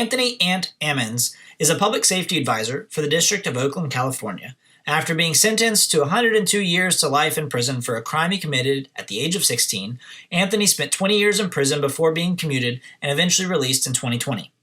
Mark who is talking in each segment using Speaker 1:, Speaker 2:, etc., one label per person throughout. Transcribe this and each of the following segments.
Speaker 1: Anthony Ammons is a public safety advisor for the District of Oakland, California. After being sentenced to 102 years to life in prison for a crime he committed at the age of 16, Anthony spent 20 years in prison before being commuted and eventually released in 2020.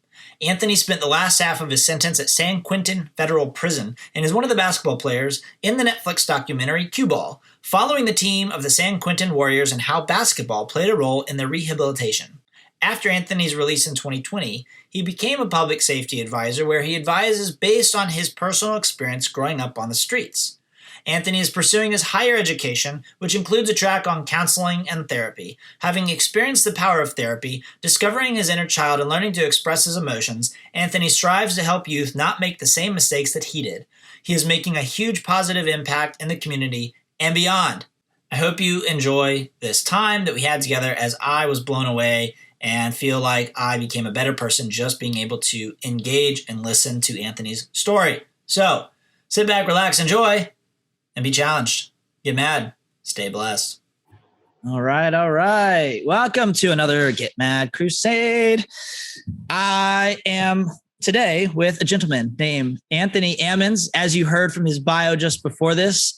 Speaker 1: Anthony spent the last half of his sentence at San Quentin Federal Prison and is one of the basketball players in the Netflix documentary Cue Ball, following the team of the San Quentin Warriors and how basketball played a role in their rehabilitation. After Anthony's release in 2020, he became a public safety advisor where he advises based on his personal experience growing up on the streets. Anthony is pursuing his higher education, which includes a track on counseling and therapy. Having experienced the power of therapy, discovering his inner child, and learning to express his emotions, Anthony strives to help youth not make the same mistakes that he did. He is making a huge positive impact in the community and beyond. I hope you enjoy this time that we had together, as I was blown away and feel like I became a better person just being able to engage and listen to Anthony's story. So, sit back, relax, enjoy, and be challenged. Get mad. Stay blessed. All right. Welcome to another Get Mad Crusade. I am today with a gentleman named Anthony Ammons. As you heard from his bio just before this,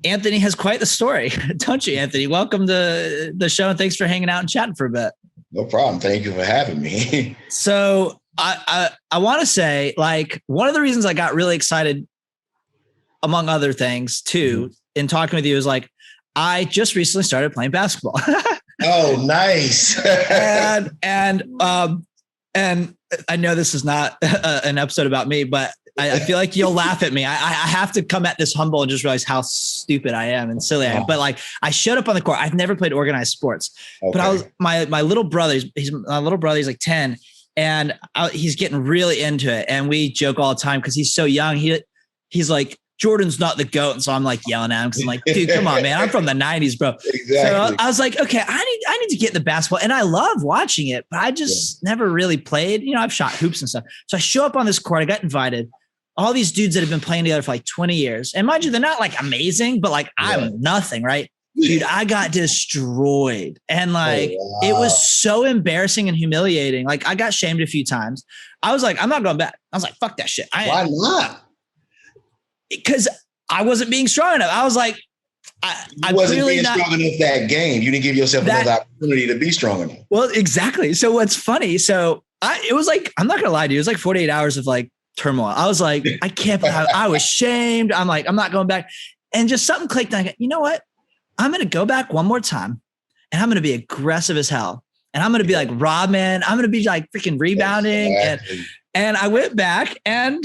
Speaker 1: Anthony has quite the story, don't you, Anthony? Welcome to the show, and thanks for hanging out and chatting for a bit.
Speaker 2: No problem. Thank you for having me.
Speaker 1: So I want to say, like, one of the reasons I got really excited, among other things, too, in talking with you is, like, I just recently started playing basketball.
Speaker 2: Oh, nice.
Speaker 1: and I know this is not an episode about me, but I feel like you'll laugh at me. I have to come at this humble and just realize how stupid I am and silly I am. But, like, I showed up on the court. I've never played organized sports, but I was my little brother. He's like 10, and he's getting really into it. And we joke all the time because he's so young. He's like, Jordan's not the GOAT. And so I'm like yelling at him because I'm like, dude, come on, man. I'm from the 90s, bro.
Speaker 2: Exactly.
Speaker 1: So I was like, okay, I need to get in the basketball. And I love watching it, but I just never really played. You know, I've shot hoops and stuff. So I show up on this court. I got invited. All these dudes that have been playing together for like 20 years. And mind you, they're not like amazing, but like I'm nothing, right? Dude, I got destroyed. And like, it was so embarrassing and humiliating. Like, I got shamed a few times. I was like, I'm not going back. I was like, fuck that shit.
Speaker 2: Why not?
Speaker 1: Because I wasn't being strong enough. I was like, I
Speaker 2: wasn't really being strong enough that game. You didn't give yourself another opportunity to be strong enough. Well,
Speaker 1: exactly. So what's funny? So it was like, I'm not going to lie to you. It was like 48 hours of like turmoil. I was like, I can't, I was shamed. I'm like, I'm not going back. And just something clicked. And I go, you know what? I'm going to go back one more time and I'm going to be aggressive as hell. And I'm going to be like Rodman. I'm going to be like freaking rebounding. Exactly. And I went back and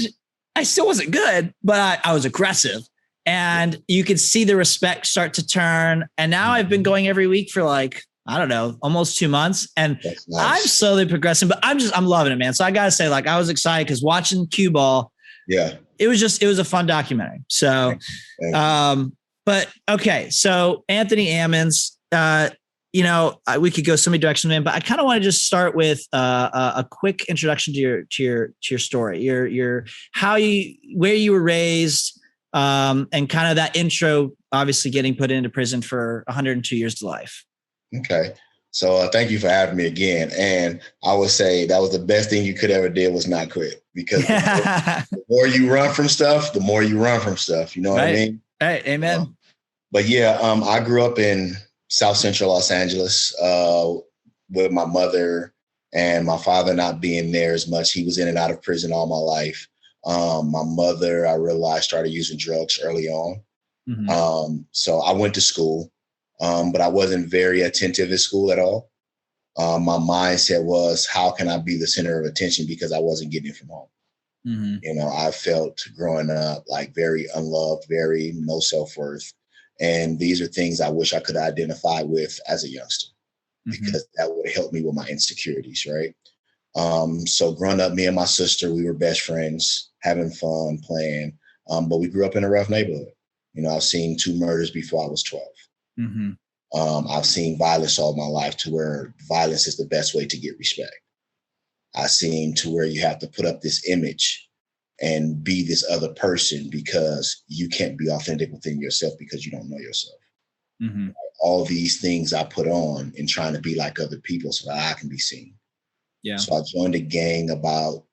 Speaker 1: I still wasn't good, but I was aggressive, and you could see the respect start to turn. And now I've been going every week for like, I don't know, almost 2 months, and nice. I'm slowly progressing, but I'm loving it, man. So I got to say, like, I was excited because watching Cue Ball, it was a fun documentary. So, but okay. So Anthony Ammons, you know, we could go so many directions, man, but I kind of want to just start with a quick introduction to your story, your where you were raised, and kind of that intro, obviously getting put into prison for 102 years to life.
Speaker 2: Okay. So thank you for having me again. And I would say that was the best thing you could ever did was not quit, because the more you run from stuff, the more you run from stuff. You know what I mean?
Speaker 1: Right. Amen.
Speaker 2: But yeah, I grew up in South Central Los Angeles, with my mother and my father not being there as much. He was in and out of prison all my life. My mother, I realized, started using drugs early on. Mm-hmm. So I went to school, but I wasn't very attentive at school at all. My mindset was, how can I be the center of attention, because I wasn't getting it from home. Mm-hmm. You know, I felt growing up like very unloved, very no self-worth. And these are things I wish I could identify with as a youngster, because that would help me with my insecurities, right? So growing up, me and my sister, we were best friends, having fun, playing, but we grew up in a rough neighborhood. You know, I've seen 2 murders before I was 12. Mm-hmm. I've seen violence all my life, to where violence is the best way to get respect. I've seen to where you have to put up this image and be this other person because you can't be authentic within yourself because you don't know yourself. All these things I put on in trying to be like other people so that I can be seen.
Speaker 1: Yeah.
Speaker 2: So I joined a gang about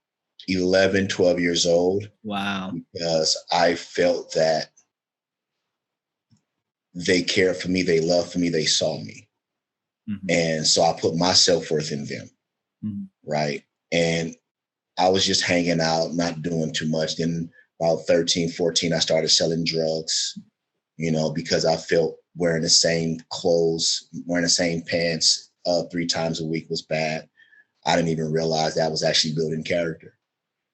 Speaker 2: 11, 12 years old.
Speaker 1: Wow.
Speaker 2: Because I felt that they cared for me, they loved for me, they saw me. Mm-hmm. And so I put my self-worth in them. Mm-hmm. Right. And I was just hanging out, not doing too much. Then about 13, 14, I started selling drugs, because I felt wearing the same clothes, wearing the same pants 3 times a week was bad. I didn't even realize that was actually building character.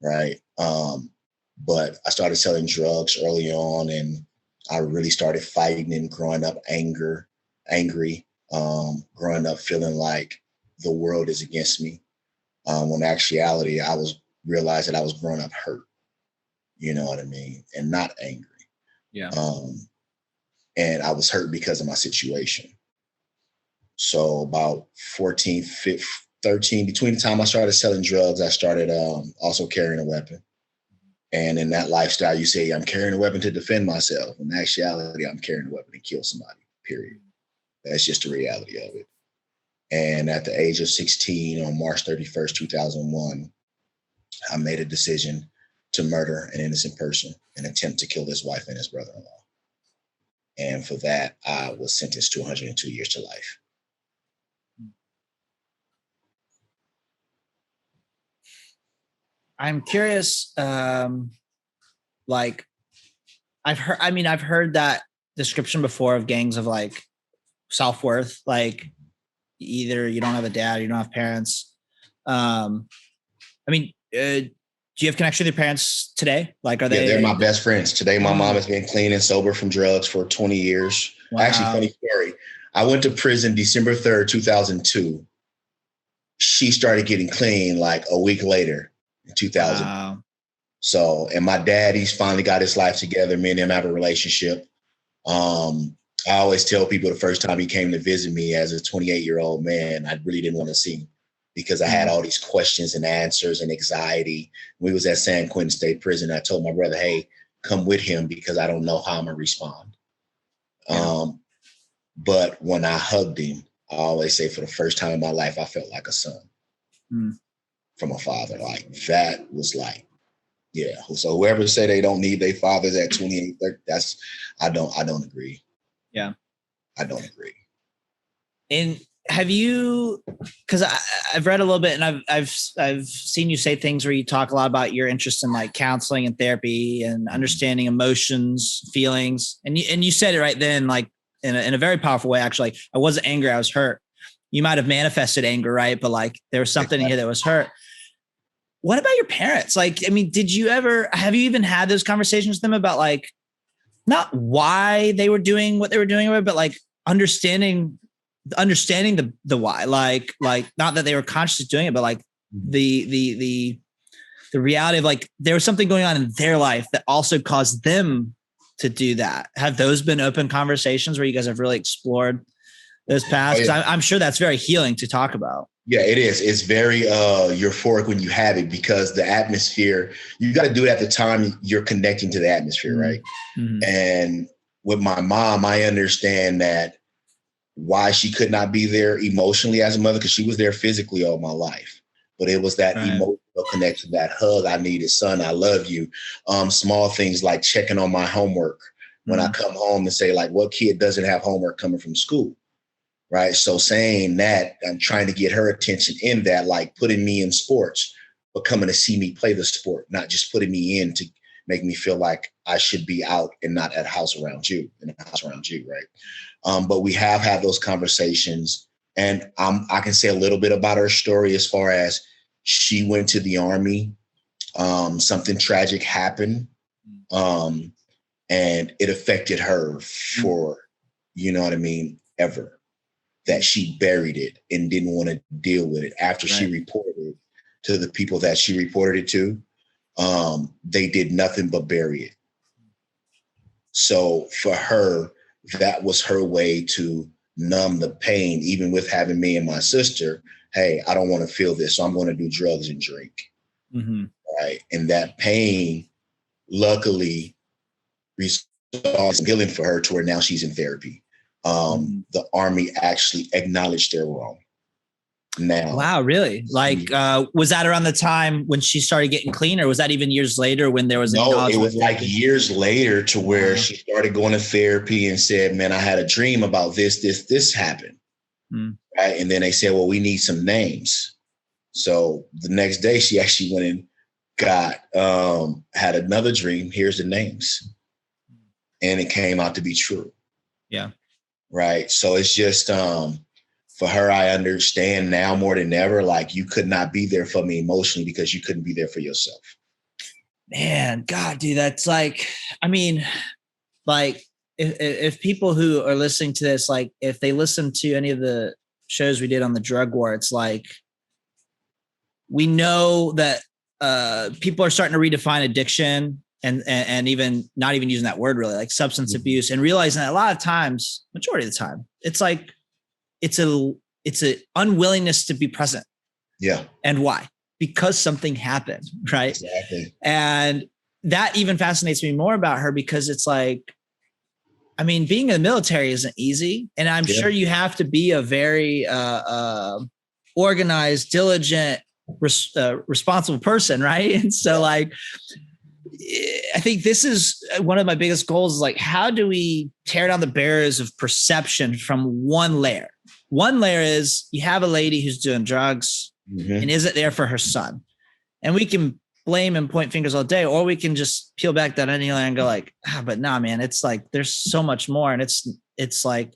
Speaker 2: Right. But I started selling drugs early on, and I really started fighting and growing up angry, growing up feeling like the world is against me. When actuality, I realized that I was growing up hurt, you know what I mean? And not angry.
Speaker 1: Yeah.
Speaker 2: And I was hurt because of my situation. So about 14, 15, 13, between the time I started selling drugs, I started also carrying a weapon. And in that lifestyle, you say, I'm carrying a weapon to defend myself. In actuality, I'm carrying a weapon to kill somebody, period. That's just the reality of it. And at the age of 16, on March 31st, 2001, I made a decision to murder an innocent person and attempt to kill his wife and his brother-in-law. And for that, I was sentenced to 102 years to life.
Speaker 1: I'm curious, like I've heard that description before of gangs of like self-worth, like either you don't have a dad, you don't have parents. Do you have connection with your parents today? Like, are they?
Speaker 2: They're my best friends. Today, my mom has been clean and sober from drugs for 20 years. Wow. Actually, funny story. I went to prison December 3rd, 2002. She started getting clean like a week later in 2000. Wow. So, and my dad, he's finally got his life together. Me and him have a relationship. I always tell people the first time he came to visit me as a 28-year-old man, I really didn't want to see him because I had all these questions and answers and anxiety. We was at San Quentin State Prison. I told my brother, hey, come with him because I don't know how I'm going to respond. Yeah. But when I hugged him, I always say for the first time in my life, I felt like a son from a father. Like that was like, yeah. So whoever say they don't need their fathers at 28, 30, I don't agree.
Speaker 1: Yeah.
Speaker 2: I don't agree.
Speaker 1: And have you, because I've read a little bit and I've seen you say things where you talk a lot about your interest in like counseling and therapy and understanding emotions, feelings. And you said it right then, like in a very powerful way, actually. I wasn't angry, I was hurt. You might have manifested anger, right? But like there was something in here that was hurt. What about your parents? Like, I mean, have you even had those conversations with them about like, not why they were doing what they were doing, but like understanding the why, like not that they were consciously doing it, but like the reality of like there was something going on in their life that also caused them to do that. Have those been open conversations where you guys have really explored those paths? Oh, yeah. I'm sure that's very healing to talk about.
Speaker 2: Yeah, it is. It's very euphoric when you have it because the atmosphere, you got to do it at the time you're connecting to the atmosphere, right? Mm-hmm. And with my mom, I understand that why she could not be there emotionally as a mother, because she was there physically all my life. But it was that emotional connection, that hug I needed, son, I love you. Small things like checking on my homework when I come home and say, like, what kid doesn't have homework coming from school? Right. So saying that, I'm trying to get her attention in that, like putting me in sports, but coming to see me play the sport, not just putting me in to make me feel like I should be out and not at a house around you, right? But we have had those conversations, and I can say a little bit about her story as far as she went to the Army. Something tragic happened, and it affected her for, you know what I mean, ever. That she buried it and didn't want to deal with it after she reported it to the people that she reported it to. They did nothing but bury it. So for her, that was her way to numb the pain, even with having me and my sister. Hey, I don't want to feel this, so I'm going to do drugs and drink. Mm-hmm. Right. And that pain, luckily, results in healing for her to where now she's in therapy. The Army actually acknowledged their wrong. now.
Speaker 1: Wow, really? Like, was that around the time when she started getting clean, or was that even years later when there was
Speaker 2: No, it was like
Speaker 1: therapy?
Speaker 2: years later to where she started going to therapy and said, man, I had a dream about this happened. Right. And then they said, well, we need some names. So the next day she actually went and got, had another dream. Here's the names. And it came out to be true.
Speaker 1: Yeah.
Speaker 2: Right. So it's just, for her, I understand now more than ever, like you could not be there for me emotionally because you couldn't be there for yourself.
Speaker 1: Man, God, dude, that's like, I mean, like if people who are listening to this, like if they listen to any of the shows we did on the drug war, it's like, we know that people are starting to redefine addiction and even not even using that word really, like substance abuse, and realizing that a lot of times, majority of the time, it's like, it's a unwillingness to be present.
Speaker 2: Yeah.
Speaker 1: And why? Because something happened, right?
Speaker 2: Exactly.
Speaker 1: And that even fascinates me more about her, because it's like, I mean, being in the military isn't easy. And I'm sure you have to be a very organized, diligent, responsible person, right? And so like, I think this is one of my biggest goals, is like, how do we tear down the barriers of perception from one layer? One layer is you have a lady who's doing drugs and isn't there for her son. And we can blame and point fingers all day, or we can just peel back that onion layer and go like, but nah, man, it's like, there's so much more. And it's like,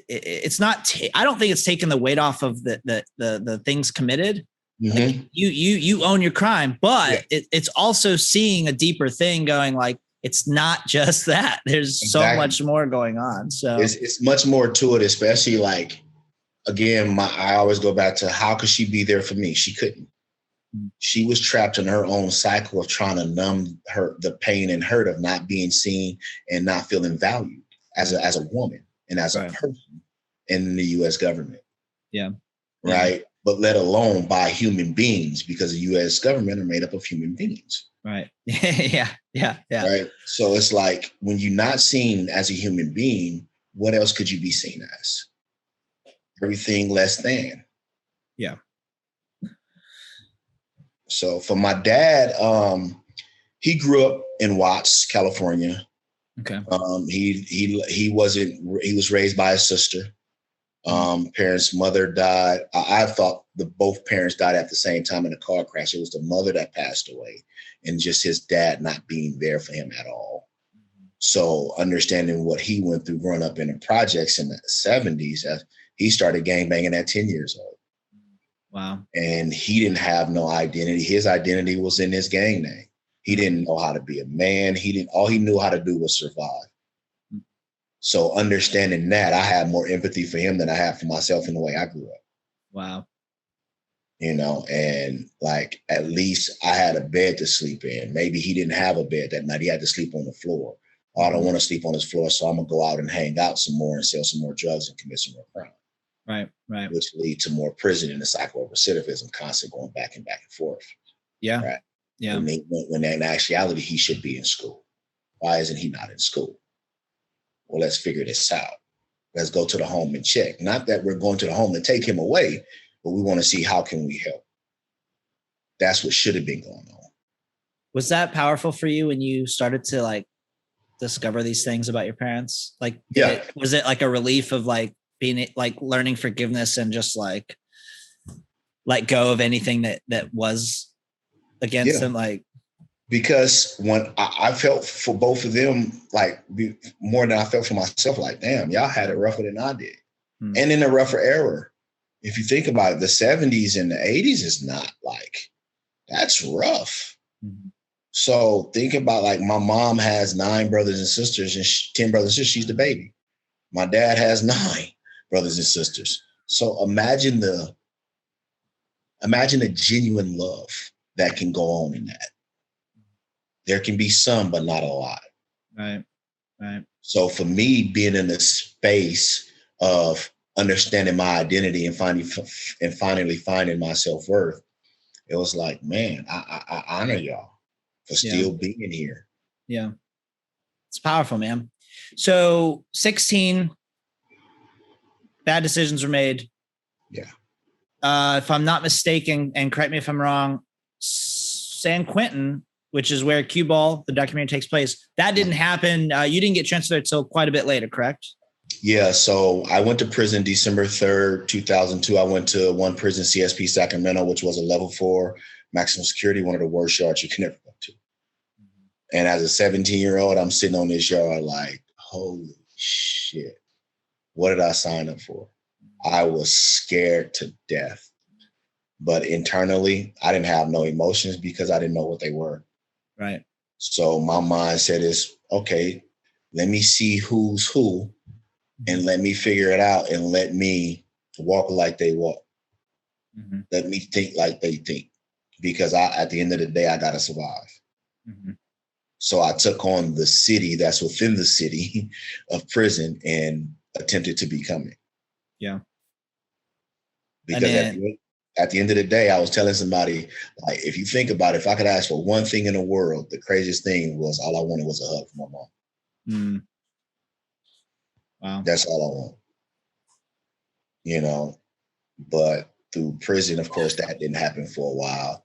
Speaker 1: it's not, I don't think it's taking the weight off of the things committed. Like you own your crime, but it's also seeing a deeper thing, going like, it's not just that. There's so much more going on. So
Speaker 2: it's much more to it, especially like, again, I always go back to, how could she be there for me? She couldn't. She was trapped in her own cycle of trying to numb the pain and hurt of not being seen and not feeling valued as a woman and as a person in the U.S. government.
Speaker 1: Yeah.
Speaker 2: Right. But let alone by human beings, because the U.S. government are made up of human beings.
Speaker 1: Right. Yeah.
Speaker 2: Right. So it's like, when you're not seen as a human being, what else could you be seen as? Everything less than.
Speaker 1: Yeah.
Speaker 2: So for my dad, he grew up in Watts, California.
Speaker 1: Okay.
Speaker 2: He was raised by his sister. Parents' mother died. I thought both parents died at the same time in a car crash. It was the mother that passed away, and just his dad not being there for him at all. So understanding what he went through growing up in the projects in the 70s, he started gangbanging at 10 years old.
Speaker 1: Wow.
Speaker 2: And he didn't have no identity. His identity was in his gang name. He didn't know how to be a man. All he knew how to do was survive. So understanding that, I had more empathy for him than I had for myself in the way I grew up.
Speaker 1: Wow.
Speaker 2: And like, at least I had a bed to sleep in. Maybe he didn't have a bed that night. He had to sleep on the floor. Oh, I don't want to sleep on this floor, so I'm going to go out and hang out some more and sell some more drugs and commit some more crime.
Speaker 1: Right.
Speaker 2: Which lead to more prison and the cycle of recidivism, constantly going back and forth.
Speaker 1: Yeah.
Speaker 2: Right.
Speaker 1: Yeah.
Speaker 2: When in actuality, he should be in school. Why isn't he not in school? Well, let's figure this out. Let's go to the home and check. Not that we're going to the home to take him away, but we want to see, how can we help? That's what should have been going on.
Speaker 1: Was that powerful for you when you started to like discover these things about your parents? Like, was it like a relief of like being like learning forgiveness and just like let go of anything that was against them? Like,
Speaker 2: because when I felt for both of them, like more than I felt for myself, like, damn, y'all had it rougher than I did. And in a rougher era. If you think about it, the 70s and the 80s is not like, that's rough. So think about, like, my mom has 9 brothers and sisters and 10 brothers and sisters. She's the baby. My dad has 9 brothers and sisters. So imagine the genuine love that can go on in that. There can be some, but not a lot.
Speaker 1: Right.
Speaker 2: So for me, being in the space of understanding my identity and finally finding my self-worth, it was like, man, I honor y'all for still being here.
Speaker 1: Yeah. It's powerful, man. So 16, bad decisions were made.
Speaker 2: Yeah.
Speaker 1: if I'm not mistaken, and correct me if I'm wrong, San Quentin, which is where Cue Ball, the documentary, takes place, that didn't happen. You didn't get transferred until quite a bit later, correct?
Speaker 2: Yeah, so I went to prison December 3rd, 2002. I went to one prison, CSP Sacramento, which was a level 4 maximum security, one of the worst yards you can ever go to. And as a 17-year-old, I'm sitting on this yard like, holy shit, what did I sign up for? I was scared to death. But internally, I didn't have no emotions because I didn't know what they were.
Speaker 1: Right.
Speaker 2: So my mindset is, okay, let me see who's who and let me figure it out and let me walk like they walk. Mm-hmm. Let me think like they think. Because at the end of the day, I got to survive. Mm-hmm. So I took on the city that's within the city of prison and attempted to become it.
Speaker 1: Yeah.
Speaker 2: Because at the end of the day, I was telling somebody, like, if you think about it, if I could ask for one thing in the world, the craziest thing was all I wanted was a hug from my mom. Mm. Wow. That's all I want. You know, but through prison, of course, that didn't happen for a while.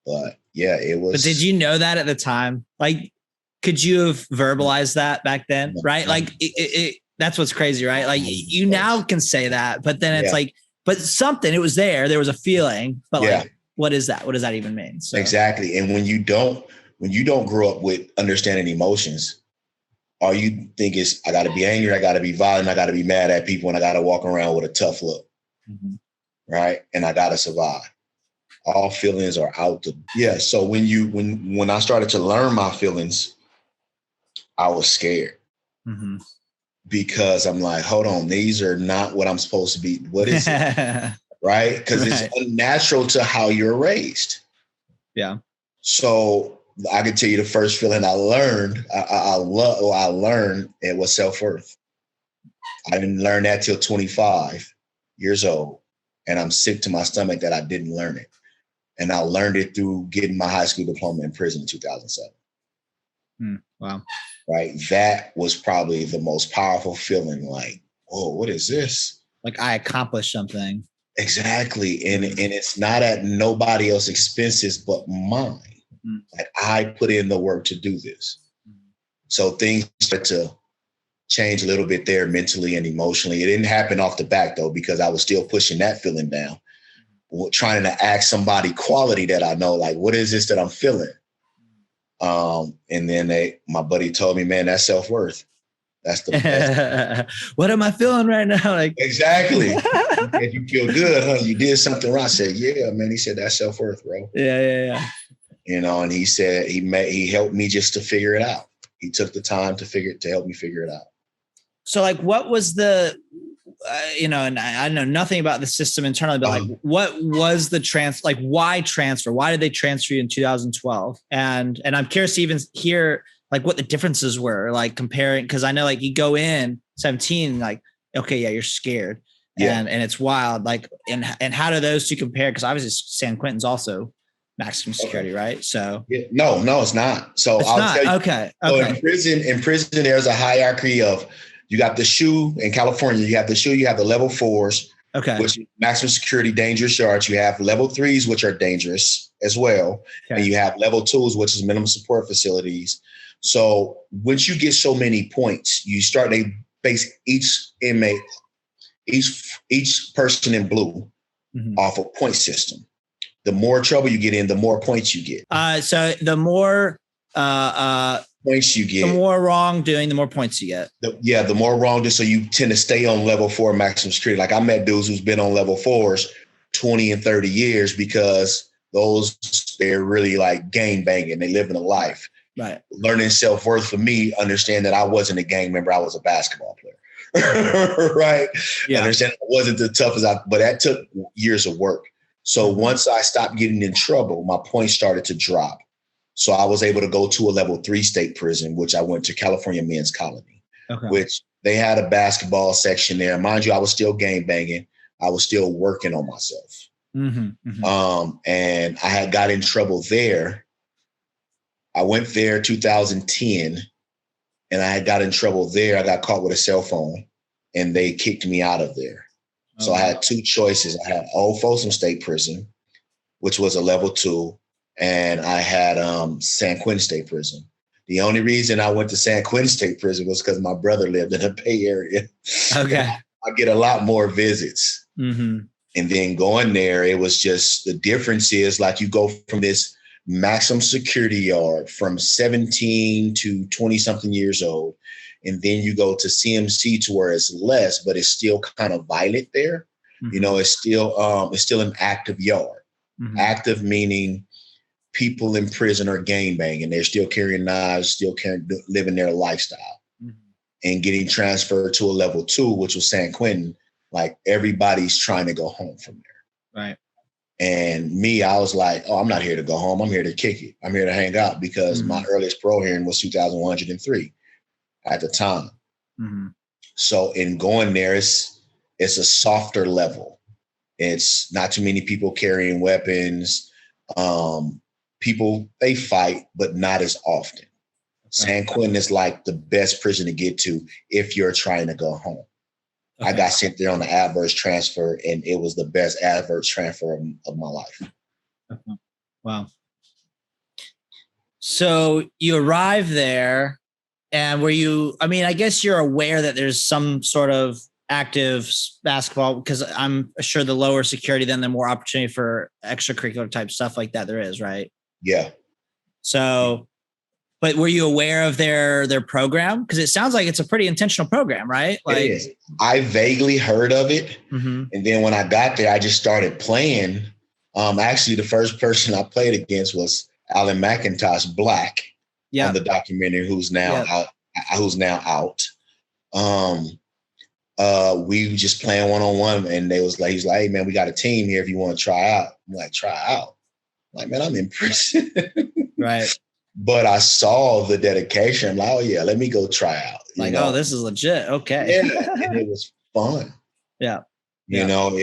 Speaker 2: But yeah, it was.
Speaker 1: But did you know that at the time? Like, could you have verbalized that back then? No, right? No, like, that's what's crazy, right? Like, you now can say that, but then it's like, but something, it was there. There was a feeling, but like, what is that? What does that even mean? So.
Speaker 2: Exactly. And when you don't grow up with understanding emotions, all you think is, I got to be angry, I got to be violent, I got to be mad at people, and I got to walk around with a tough look, right? And I got to survive. All feelings are out. So when I started to learn my feelings, I was scared because I'm like, hold on, these are not what I'm supposed to be. What is it? Right? Because it's unnatural to how you're raised. Yeah. So I can tell you the first feeling I learned, I learned it was self-worth. I didn't learn that till 25 years old. And I'm sick to my stomach that I didn't learn it. And I learned it through getting my high school diploma in prison in 2007.
Speaker 1: Wow.
Speaker 2: Right. That was probably the most powerful feeling, like, whoa, what is this?
Speaker 1: Like, I accomplished something.
Speaker 2: Exactly. And it's not at nobody else's expenses but mine. Like, I put in the work to do this. So things start to change a little bit there mentally and emotionally. It didn't happen off the back, though, because I was still pushing that feeling down. Trying to ask somebody quality that I know, like, what is this that I'm feeling? And then my buddy told me, man, that's self-worth. That's the best.
Speaker 1: What am I feeling right now? Like,
Speaker 2: exactly. And you feel good, huh? You did something right. I said, yeah, man. He said, that's self-worth, bro.
Speaker 1: Yeah.
Speaker 2: You know, and he said he helped me just to figure it out. He took the time to help me figure it out.
Speaker 1: So, like, what was the and I know nothing about the system internally, but like, what was the like, why transfer? Why did they transfer you in 2012? And I'm curious to even hear like what the differences were, like comparing, because I know like you go in 17, like, okay, yeah, you're scared, and it's wild, like, and how do those two compare? Because obviously San Quentin's also maximum security, right? So
Speaker 2: no, it's not. So
Speaker 1: it's not. Tell you, okay.
Speaker 2: So in prison, there's a hierarchy of. You got the SHU in California. You have the SHU. You have the level 4s, which is maximum security, dangerous yards. You have level 3s, which are dangerous as well. Okay. And you have level 2s, which is minimum support facilities. So once you get so many points, they base each inmate, each person in blue off a point system. The more trouble you get in, the more points you get.
Speaker 1: So the more
Speaker 2: points you get,
Speaker 1: the more wrongdoing, the more points you get.
Speaker 2: The more wrongdoing. So you tend to stay on level 4 maximum security. Like, I met dudes who's been on level 4s 20 and 30 years because they're really like gang banging. They living a life.
Speaker 1: Right.
Speaker 2: Learning self-worth for me, understand that I wasn't a gang member. I was a basketball player. Right. Yeah. Understand I wasn't the toughest, but that took years of work. So once I stopped getting in trouble, my points started to drop. So I was able to go to a level 3 state prison, which I went to California Men's Colony, which they had a basketball section there. Mind you, I was still gang banging. I was still working on myself. And I had got in trouble there. I went there 2010 and I had got in trouble there. I got caught with a cell phone and they kicked me out of there. So I had two choices. I had Old Folsom State Prison, which was a level 2, and I had San Quentin State Prison. The only reason I went to San Quentin State Prison was because my brother lived in the Bay Area.
Speaker 1: Okay.
Speaker 2: I get a lot more visits.
Speaker 1: Mm-hmm.
Speaker 2: And then going there, it was just, the difference is like you go from this maximum security yard from 17 to 20 something years old. And then you go to CMC to where it's less, but it's still kind of violent there. Mm-hmm. You know, it's still an active yard. Mm-hmm. Active meaning people in prison are gang banging. They're still carrying knives, living their lifestyle. Mm-hmm. And getting transferred to a level 2, which was San Quentin, like everybody's trying to go home from there.
Speaker 1: Right.
Speaker 2: And me, I was like, oh, I'm not here to go home. I'm here to kick it. I'm here to hang out because my earliest parole hearing was 2103 at the time. Mm-hmm. So in going there, it's a softer level. It's not too many people carrying weapons. People, they fight, but not as often. San Quentin is like the best prison to get to if you're trying to go home. Okay. I got sent there on the adverse transfer, and it was the best adverse transfer of my life.
Speaker 1: Wow. So you arrive there, and I guess you're aware that there's some sort of active basketball, because I'm sure the lower security, then the more opportunity for extracurricular type stuff like that there is, right?
Speaker 2: Yeah.
Speaker 1: So, but were you aware of their program? Because it sounds like it's a pretty intentional program, right? Like,
Speaker 2: it is. I vaguely heard of it. Mm-hmm. And then when I got there, I just started playing. Actually, the first person I played against was Alan McIntosh Black on the documentary, who's now out. We were just playing one-on-one, and he's like, hey man, we got a team here if you want to try out. I'm like, try out? I'm like, man, I'm in prison.
Speaker 1: Right.
Speaker 2: But I saw the dedication. I'm like, oh yeah, let me go try out.
Speaker 1: Like, oh, this is legit. Okay.
Speaker 2: Yeah, and it was fun.
Speaker 1: Yeah.
Speaker 2: You know,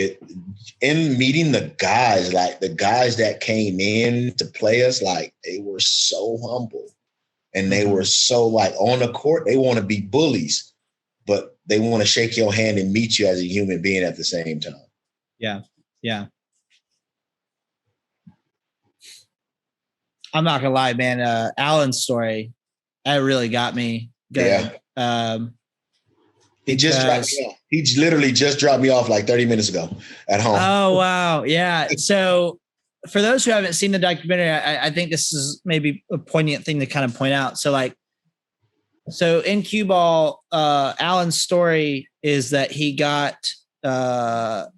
Speaker 2: in meeting the guys, like the guys that came in to play us, like they were so humble, and they were so like on the court, they want to be bullies, but they want to shake your hand and meet you as a human being at the same time.
Speaker 1: Yeah. Yeah. I'm not gonna lie, man. Alan's story, that really got me good. Yeah.
Speaker 2: He literally just dropped me off like 30 minutes ago at home.
Speaker 1: Oh, wow. Yeah. So for those who haven't seen the documentary, I think this is maybe a poignant thing to kind of point out. So in cue ball, Alan's story is that he got, I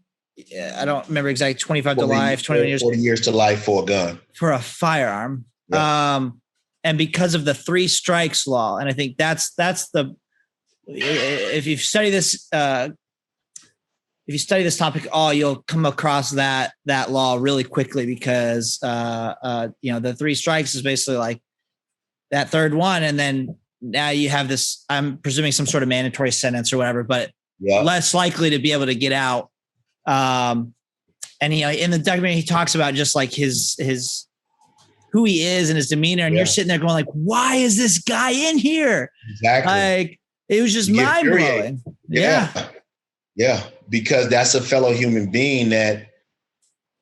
Speaker 1: don't remember exactly, 25 to life, 21 years.
Speaker 2: 40 years to life for a gun.
Speaker 1: For a firearm. Yep. And because of the 3 strikes law. And I think that's if you study this topic, you'll come across that law really quickly, because the 3 strikes is basically like that third one, and then now you have this, I'm presuming, some sort of mandatory sentence or whatever, but less likely to be able to get out. And in the documentary, he talks about just like his who he is and his demeanor, and you're sitting there going like, why is this guy in here?
Speaker 2: Exactly.
Speaker 1: Like, it was just mind blowing.
Speaker 2: Yeah. Because that's a fellow human being that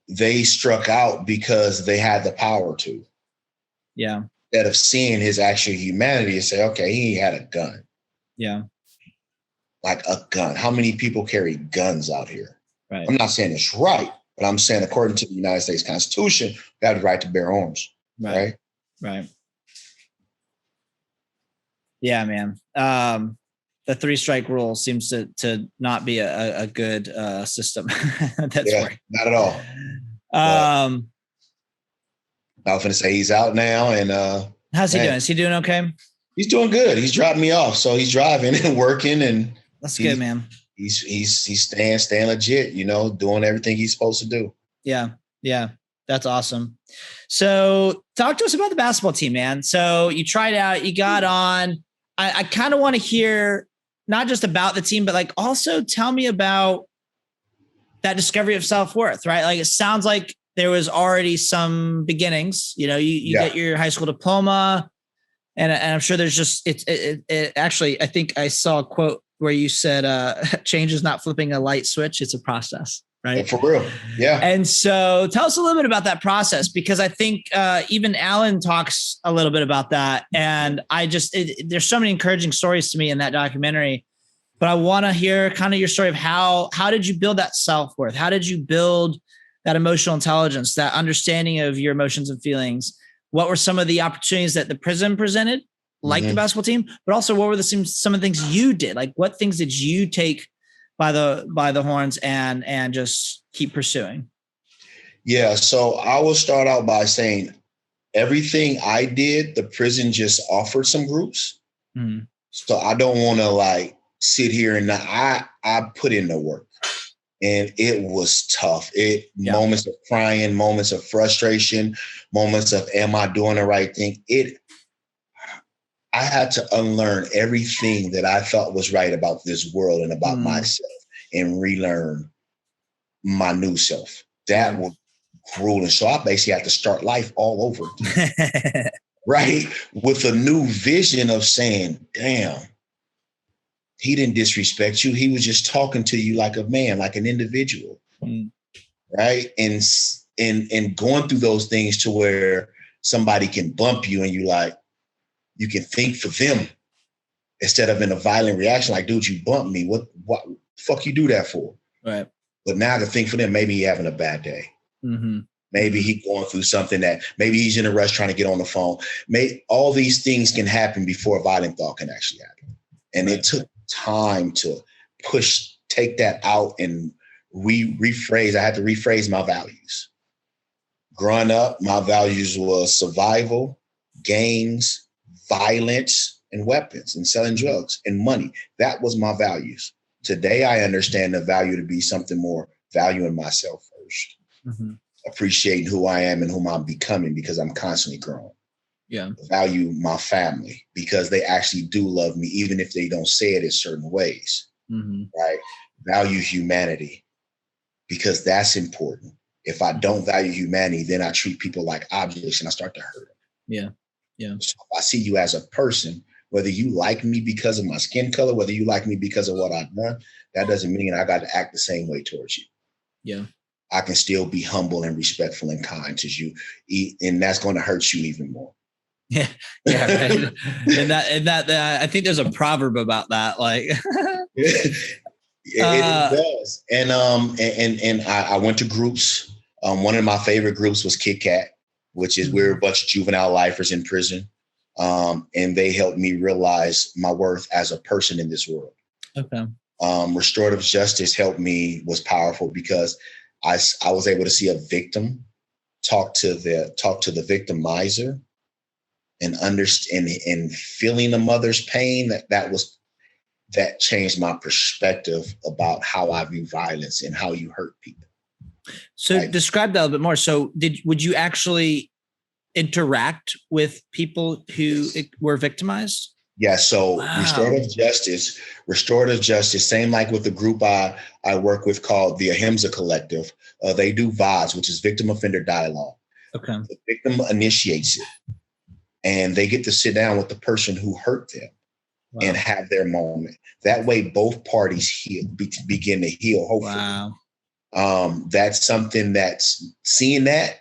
Speaker 2: they struck out because they had the power to.
Speaker 1: Yeah.
Speaker 2: Instead of seeing his actual humanity and say, okay, he had a gun.
Speaker 1: Yeah.
Speaker 2: Like a gun. How many people carry guns out here?
Speaker 1: Right.
Speaker 2: I'm not saying it's right, but I'm saying according to the United States Constitution, they have the right to bear arms. Right.
Speaker 1: Yeah, man. The 3 strike rule seems to not be a good system. That's right.
Speaker 2: Not at all. I was going to say he's out now, and
Speaker 1: how's he doing? Is he doing okay?
Speaker 2: He's doing good. He's dropped me off, so he's driving and working, and
Speaker 1: that's good, man.
Speaker 2: He's staying legit, doing everything he's supposed to do.
Speaker 1: Yeah, that's awesome. So talk to us about the basketball team, man. So you tried out, you got on. I kind of want to hear not just about the team, but like also tell me about that discovery of self-worth, right? Like, it sounds like there was already some beginnings, you get your high school diploma, and I'm sure there's just, it actually, I think I saw a quote where you said, change is not flipping a light switch. It's a process, right?
Speaker 2: For real. Yeah.
Speaker 1: And so tell us a little bit about that process, because I think even Alan talks a little bit about that. And there's so many encouraging stories to me in that documentary, but I want to hear kind of your story of how did you build that self-worth? How did you build that emotional intelligence, that understanding of your emotions and feelings? What were some of the opportunities that the prison presented, like the basketball team, but also what were some of the things you did? Like what things did you take by the horns and just keep pursuing?
Speaker 2: Yeah. So I will start out by saying everything I did, the prison just offered some groups. Mm. So I don't want to like sit here and I put in the work, and it was tough. Moments of crying, moments of frustration, moments of, am I doing the right thing? I had to unlearn everything that I thought was right about this world and about myself, and relearn my new self. That was grueling. So I basically had to start life all over again, right? With a new vision of saying, damn, he didn't disrespect you. He was just talking to you like a man, like an individual, right? And going through those things to where somebody can bump you and you can think for them instead of in a violent reaction, like, dude, you bumped me. What the fuck you do that for?
Speaker 1: Right.
Speaker 2: But now to think for them, maybe he having a bad day. Mm-hmm. Maybe he going through something that maybe he's in a rush trying to get on the phone. All these things can happen before a violent thought can actually happen. And it took time to take that out and rephrase. I had to rephrase my values. Growing up, my values were survival, gangs, violence, and weapons, and selling drugs and money. That was my values. Today, I understand the value to be something more, valuing myself first, appreciating who I am and whom I'm becoming, because I'm constantly growing. Yeah. Value my family because they actually do love me, even if they don't say it in certain ways. Right? Value humanity because that's important. If I don't value humanity, then I treat people like objects and I start to hurt them. Yeah. Yeah. So if I see you as a person, whether you like me because of my skin color, whether you like me because of what I've done, that doesn't mean I got to act the same way towards you. Yeah. I can still be humble and respectful and kind to you, and that's going to hurt you even more.
Speaker 1: Yeah. Yeah. Right. and that I think there's a proverb about that. Like,
Speaker 2: it does. And I went to groups. One of my favorite groups was Kit Kat, which is we're a bunch of juvenile lifers in prison. And they helped me realize my worth as a person in this world. Okay. Restorative Justice was powerful because I was able to see a victim talk to the victimizer and understand and feeling the mother's pain. That changed my perspective about how I view violence and how you hurt people.
Speaker 1: So describe that a little bit more. So would you actually interact with people who were victimized?
Speaker 2: Yeah. So restorative justice, same like with the group I work with called the Ahimsa Collective. They do VODs, which is victim offender dialogue. Okay. The victim initiates it and they get to sit down with the person who hurt them and have their moment. That way both parties begin to heal, hopefully. Wow. That's something that's seeing that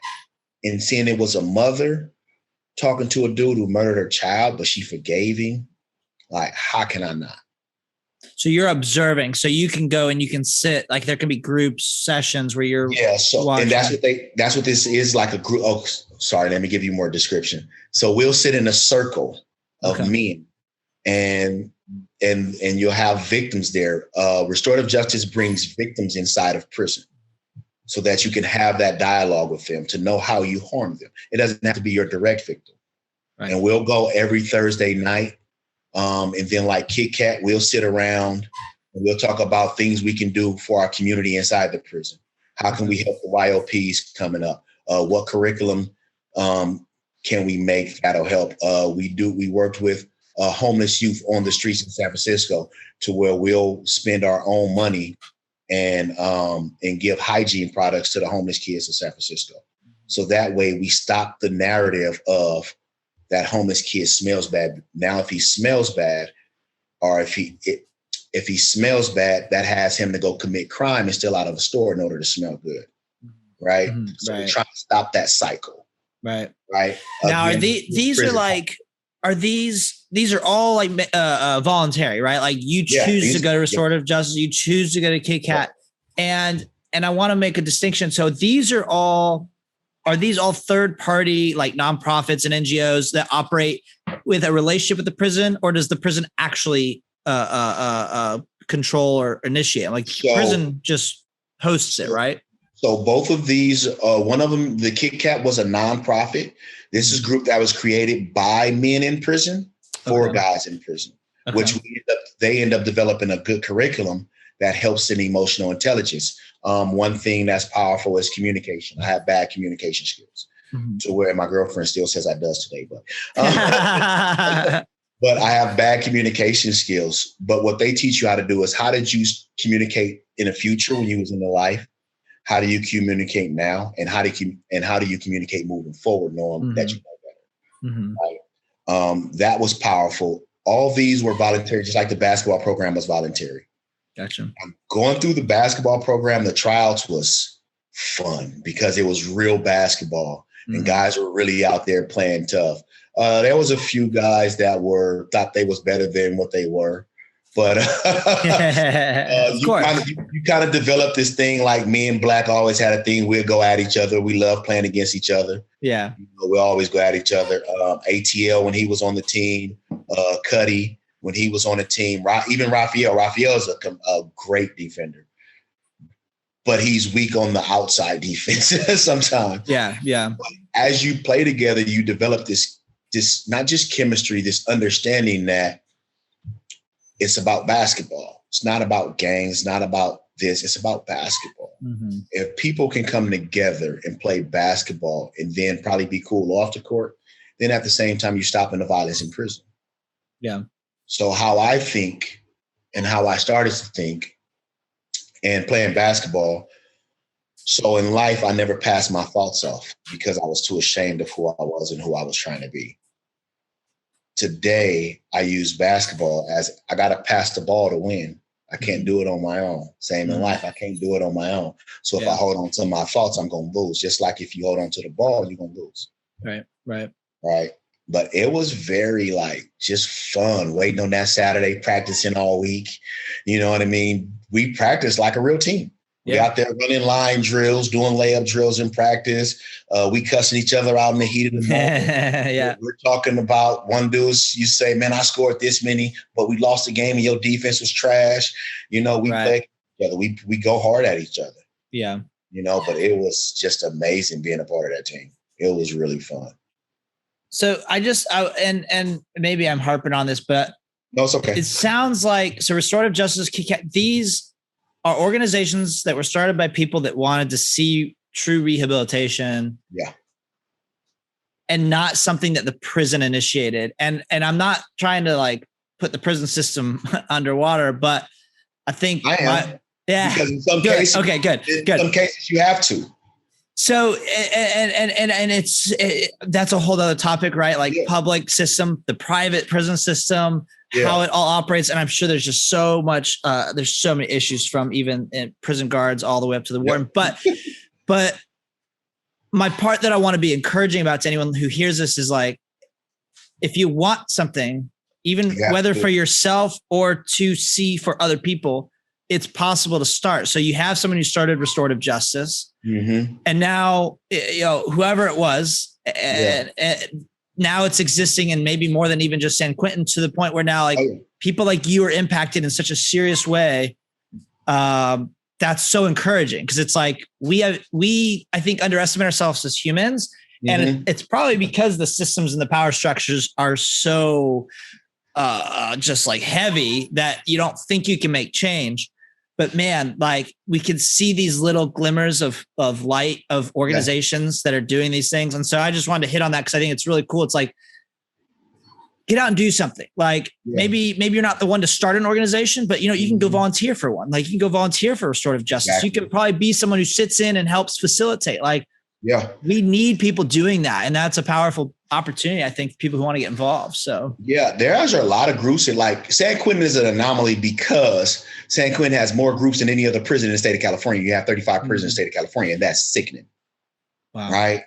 Speaker 2: and seeing it was a mother talking to a dude who murdered her child, but she forgave him. Like, how can I not?
Speaker 1: So you're observing. So you can go and you can sit, like there can be group sessions where you're watching.
Speaker 2: And that's what this is, like a group. Oh, sorry, let me give you more description. So we'll sit in a circle of men and you'll have victims there. Restorative Justice brings victims inside of prison so that you can have that dialogue with them to know how you harm them. It doesn't have to be your direct victim. Right. And we'll go every Thursday night. And then like Kit Kat, we'll sit around and we'll talk about things we can do for our community inside the prison. How can we help the YOPs coming up? What curriculum can we make that'll help? We worked with homeless youth on the streets in San Francisco to where we'll spend our own money and give hygiene products to the homeless kids in San Francisco. So that way we stop the narrative of that homeless kid smells bad. Now, if he smells bad, or if if he smells bad, that has him to go commit crime and still out of a store in order to smell good. Right.
Speaker 1: Mm-hmm.
Speaker 2: So
Speaker 1: Right.
Speaker 2: we're trying to stop that cycle.
Speaker 1: Right.
Speaker 2: Right.
Speaker 1: Now,
Speaker 2: Again,
Speaker 1: these are all like voluntary, right? Like you choose to go to restorative justice, you choose to go to KCAT, and I want to make a distinction. So are these all third party like nonprofits and NGOs that operate with a relationship with the prison, or does the prison actually control or initiate? Like prison just hosts it, right?
Speaker 2: So both of these, one of them, the Kit Kat, was a nonprofit. This is a group that was created by men in prison for guys in prison, which they end up developing a good curriculum that helps in emotional intelligence. One thing that's powerful is communication. I have bad communication skills, to where my girlfriend still says I does today, but but I have bad communication skills. But what they teach you how to do is, how did you communicate in the future when you was in the life? How do you communicate now, and how do you communicate moving forward, knowing that you know better? Right? That was powerful. All these were voluntary, just like the basketball program was voluntary.
Speaker 1: Gotcha.
Speaker 2: Going through the basketball program, the tryouts was fun because it was real basketball, and guys were really out there playing tough. There was a few guys that thought they was better than what they were. But you kind of develop this thing, like me and Black always had a thing. We'll go at each other. We love playing against each other.
Speaker 1: Yeah.
Speaker 2: We always go at each other. ATL, when he was on the team, Cuddy, when he was on the team, even Raphael. Raphael is a great defender, but he's weak on the outside defense sometimes.
Speaker 1: Yeah. Yeah.
Speaker 2: But as you play together, you develop this not just chemistry, this understanding that it's about basketball. It's not about gangs, it's not about this. It's about basketball. If people can come together and play basketball and then probably be cool off the court, then at the same time, you're stopping the violence in prison.
Speaker 1: Yeah.
Speaker 2: So how I think and how I started to think and playing basketball. So in life, I never passed my thoughts off because I was too ashamed of who I was and who I was trying to be. Today, I use basketball as I got to pass the ball to win. I can't do it on my own. Same in life. I can't do it on my own. So if I hold on to my thoughts, I'm going to lose. Just like if you hold on to the ball, you're going to lose. Right. But it was very just fun waiting on that Saturday, practicing all week. You know what I mean? We practiced like a real team. We out there running line drills, doing layup drills in practice. We cussing each other out in the heat of the moment. We're talking about one dude, you say, man, I scored this many, but we lost the game and your defense was trash. We play together. We go hard at each other.
Speaker 1: Yeah.
Speaker 2: But it was just amazing being a part of that team. It was really fun.
Speaker 1: So and maybe I'm harping on this, but
Speaker 2: no, it's okay.
Speaker 1: It sounds like, so Restorative Justice, these are organizations that were started by people that wanted to see true rehabilitation.
Speaker 2: Yeah.
Speaker 1: And not something that the prison initiated. And I'm not trying to put the prison system underwater, but I think
Speaker 2: I am. Because in some cases,
Speaker 1: good.
Speaker 2: In some cases you have to.
Speaker 1: So, and that's a whole other topic, right? Public system, the private prison system, how it all operates. And I'm sure there's just so much, there's so many issues from even prison guards all the way up to the warden. But my part that I want to be encouraging about to anyone who hears this is if you want something, even whether for yourself or to see for other people, it's possible to start. So you have someone who started Restorative Justice, and now, whoever it was, and now it's existing in maybe more than even just San Quentin, to the point where now people like you are impacted in such a serious way. That's so encouraging, because it's we I think underestimate ourselves as humans, and it's probably because the systems and the power structures are so just heavy that you don't think you can make change. But man, we can see these little glimmers of light of organizations that are doing these things. And so I just wanted to hit on that because I think it's really cool. It's get out and do something. Maybe you're not the one to start an organization, but you can go volunteer for one. You can go volunteer for Restorative Justice. Exactly. You can probably be someone who sits in and helps facilitate. We need people doing that. And that's a powerful opportunity, I think, people who want to get involved. So
Speaker 2: yeah, there are a lot of groups. And like San Quentin is an anomaly because San Quentin has more groups than any other prison in the state of California. You have 35 prisons in the state of California, and that's sickening.
Speaker 1: Wow.
Speaker 2: Right.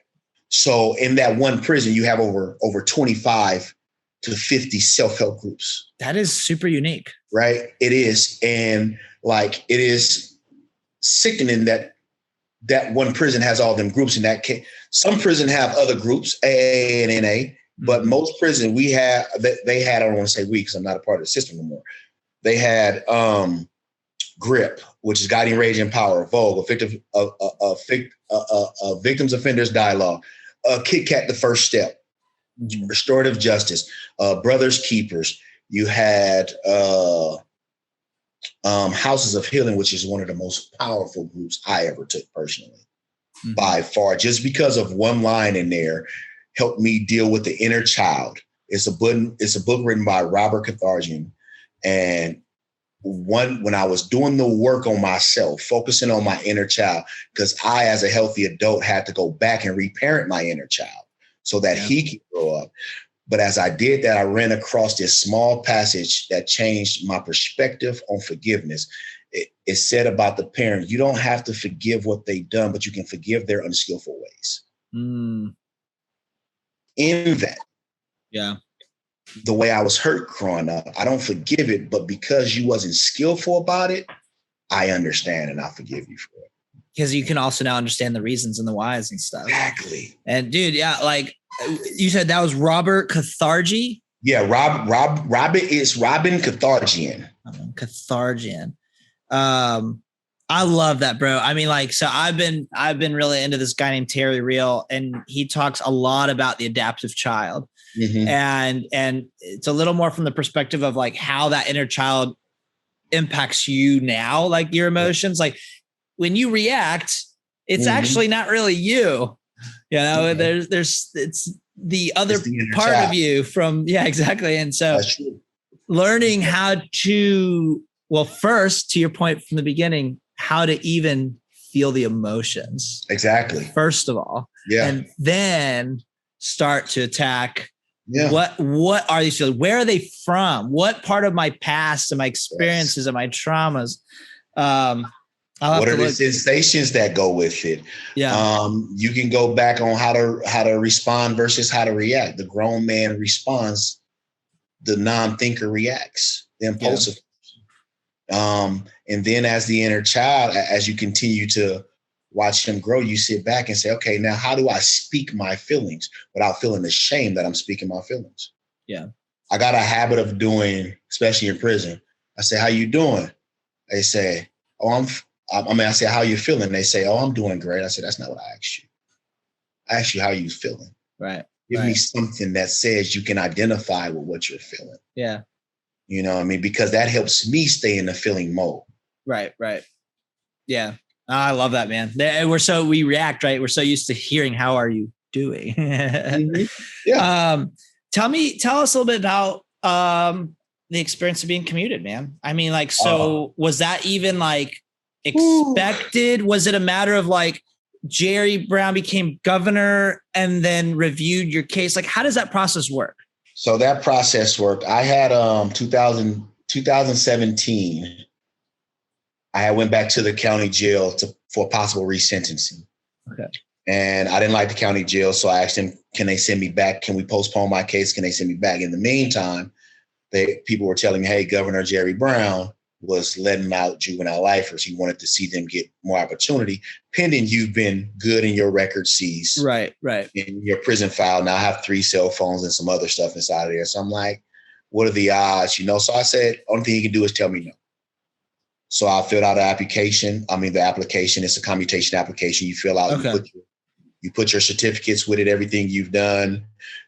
Speaker 2: So in that one prison, you have over 25 to 50 self-help groups.
Speaker 1: That is super unique.
Speaker 2: Right. It is. And like, it is sickening that one prison has all them groups. In that case, some prison have other groups, AA and NA, but most prison they had, I don't want to say we, because I'm not a part of the system anymore. They had GRIP, which is Guiding Rage and Power, Vogue, a victims offenders dialogue, Kit Kat, the first step, Restorative Justice, Brothers Keepers. You had Houses of Healing, which is one of the most powerful groups I ever took personally, by far, just because of one line in there helped me deal with the inner child. It's a book written by Robert Cathargian. And when I was doing the work on myself, focusing on my inner child, because I, as a healthy adult, had to go back and reparent my inner child so that he could grow up. But as I did that, I ran across this small passage that changed my perspective on forgiveness. It said about the parent, you don't have to forgive what they've done, but you can forgive their unskillful ways. In that, the way I was hurt growing up, I don't forgive it, but because you wasn't skillful about it, I understand and I forgive you for it.
Speaker 1: Because you can also now understand the reasons and the whys and stuff.
Speaker 2: Exactly.
Speaker 1: And dude, like you said, that was Robert Cathargy.
Speaker 2: Yeah, Robin Cathargian.
Speaker 1: Cathargian. I love that, bro. I mean, like, so I've been really into this guy named Terry Real, and he talks a lot about the adaptive child. And it's a little more from the perspective of like how that inner child impacts you now, like your emotions. Like when you react, it's actually not really you. You know, it's the other part child of you from, exactly. And so learning how to, well, first, to your point from the beginning, how to even feel the emotions.
Speaker 2: Exactly.
Speaker 1: First of all.
Speaker 2: Yeah.
Speaker 1: And then start to attack.
Speaker 2: Yeah.
Speaker 1: What are these feelings? Where are they from? What part of my past and my experiences and my traumas?
Speaker 2: What are the sensations that go with it?
Speaker 1: Yeah.
Speaker 2: You can go back on how to respond versus how to react. The grown man responds, the non-thinker reacts, the impulsive. And then as the inner child, as you continue to watch him grow, you sit back and say, okay, now how do I speak my feelings without feeling ashamed that I'm speaking my feelings?
Speaker 1: Yeah.
Speaker 2: I got a habit of doing, especially in prison. I say, how you doing? They say, I say, how you feeling? They say, oh, I'm doing great. I said, that's not what I asked you. I asked you, how you feeling?
Speaker 1: Right.
Speaker 2: Give me something that says you can identify with what you're feeling.
Speaker 1: Yeah.
Speaker 2: You know what I mean? Because that helps me stay in the feeling mode. Right.
Speaker 1: Yeah. I love that, man. We react, right? We're so used to hearing, how are you doing?
Speaker 2: Yeah.
Speaker 1: Tell us a little bit about the experience of being commuted, man. I mean, like, so was that even like expected? Was it a matter of like Jerry Brown became governor and then reviewed your case? Like, how does that process work?
Speaker 2: So that process worked. I had 2017. I went back to the county jail for possible resentencing.
Speaker 1: Okay.
Speaker 2: And I didn't like the county jail, so I asked them, can they send me back? Can we postpone my case? Can they send me back? In the meantime, people were telling me, hey, Governor Jerry Brown was letting out juvenile lifers. He wanted to see them get more opportunity, pending you've been good in your record seized.
Speaker 1: Right.
Speaker 2: In your prison file. Now I have 3 cell phones and some other stuff inside of there. So I'm like, what are the odds? You know, so I said, only thing he can do is tell me no. So I filled out the application. It's a commutation application. You fill out, you put your certificates with it, everything you've done.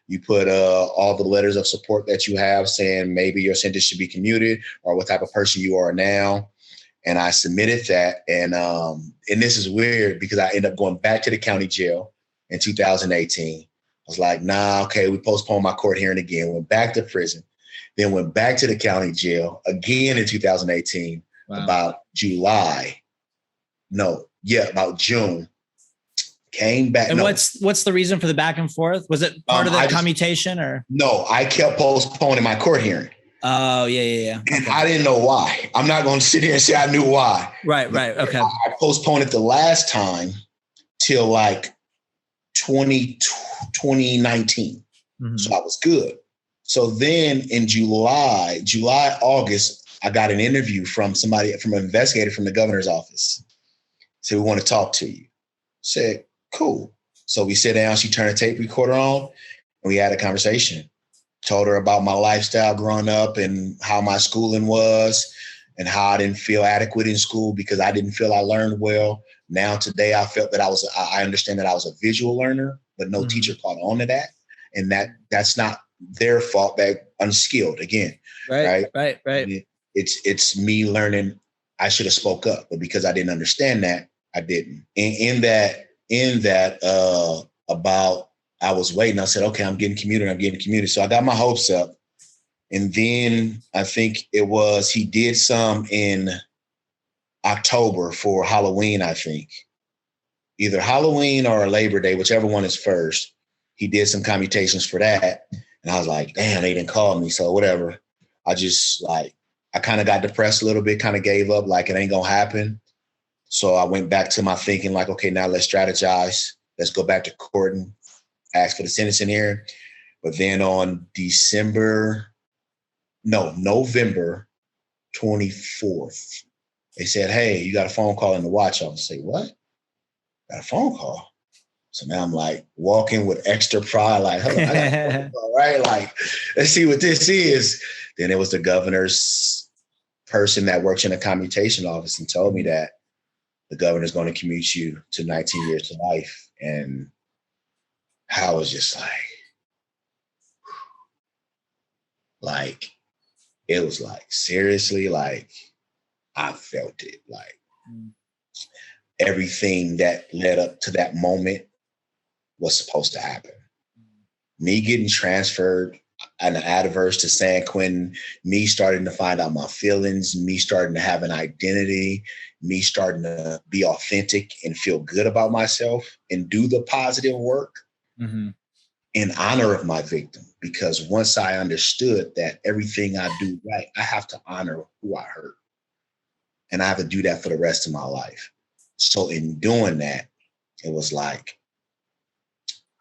Speaker 2: You put all the letters of support that you have saying maybe your sentence should be commuted or what type of person you are now. And I submitted that. And this is weird because I ended up going back to the county jail in 2018. I was like, nah, okay, we postponed my court hearing again, went back to prison, then went back to the county jail again in 2018. Wow. About June, Came back.
Speaker 1: And what's the reason for the back and forth? Was it part of the commutation or?
Speaker 2: No, I kept postponing my court hearing.
Speaker 1: Oh, yeah.
Speaker 2: And I didn't know why. I'm not going to sit here and say I knew why.
Speaker 1: Right. Okay.
Speaker 2: I postponed it the last time till like 2019. Mm-hmm. So I was good. So then in July, August, I got an interview from an investigator from the governor's office. Said, we want to talk to you. Said, cool. So we sit down, she turned a tape recorder on, and we had a conversation. Told her about my lifestyle growing up and how my schooling was and how I didn't feel adequate in school because I didn't feel I learned well. Now today I felt that I understand that I was a visual learner, but no teacher caught on to that. And that's not their fault. They're unskilled again. Right. It's me learning. I should have spoke up, but because I didn't understand that, I didn't. In that about I was waiting. I said, okay, I'm getting commuted. So I got my hopes up. And then I think he did some in October for Halloween, I think. Either Halloween or Labor Day, whichever one is first. He did some commutations for that. And I was like, damn, they didn't call me. So whatever. I kind of got depressed a little bit, kind of gave up, like it ain't going to happen. So I went back to my thinking like, okay, now let's strategize. Let's go back to court and ask for the sentencing hearing. But then on November 24th, they said, hey, you got a phone call in the watch office. I say, what? Got a phone call? So now I'm like walking with extra pride, like, hold on, I got a phone call, right? Like, let's see what this is. Then it was the governor's person that works in a commutation office and told me that the governor's going to commute you to 19 years to life. And I was just like, it was like, seriously, like, I felt it. Like, everything that led up to that moment was supposed to happen. Me getting transferred and adverse to San Quentin, me starting to find out my feelings, me starting to have an identity, me starting to be authentic and feel good about myself and do the positive work in honor of my victim. Because once I understood that everything I do right, I have to honor who I hurt. And I have to do that for the rest of my life. So in doing that, it was like,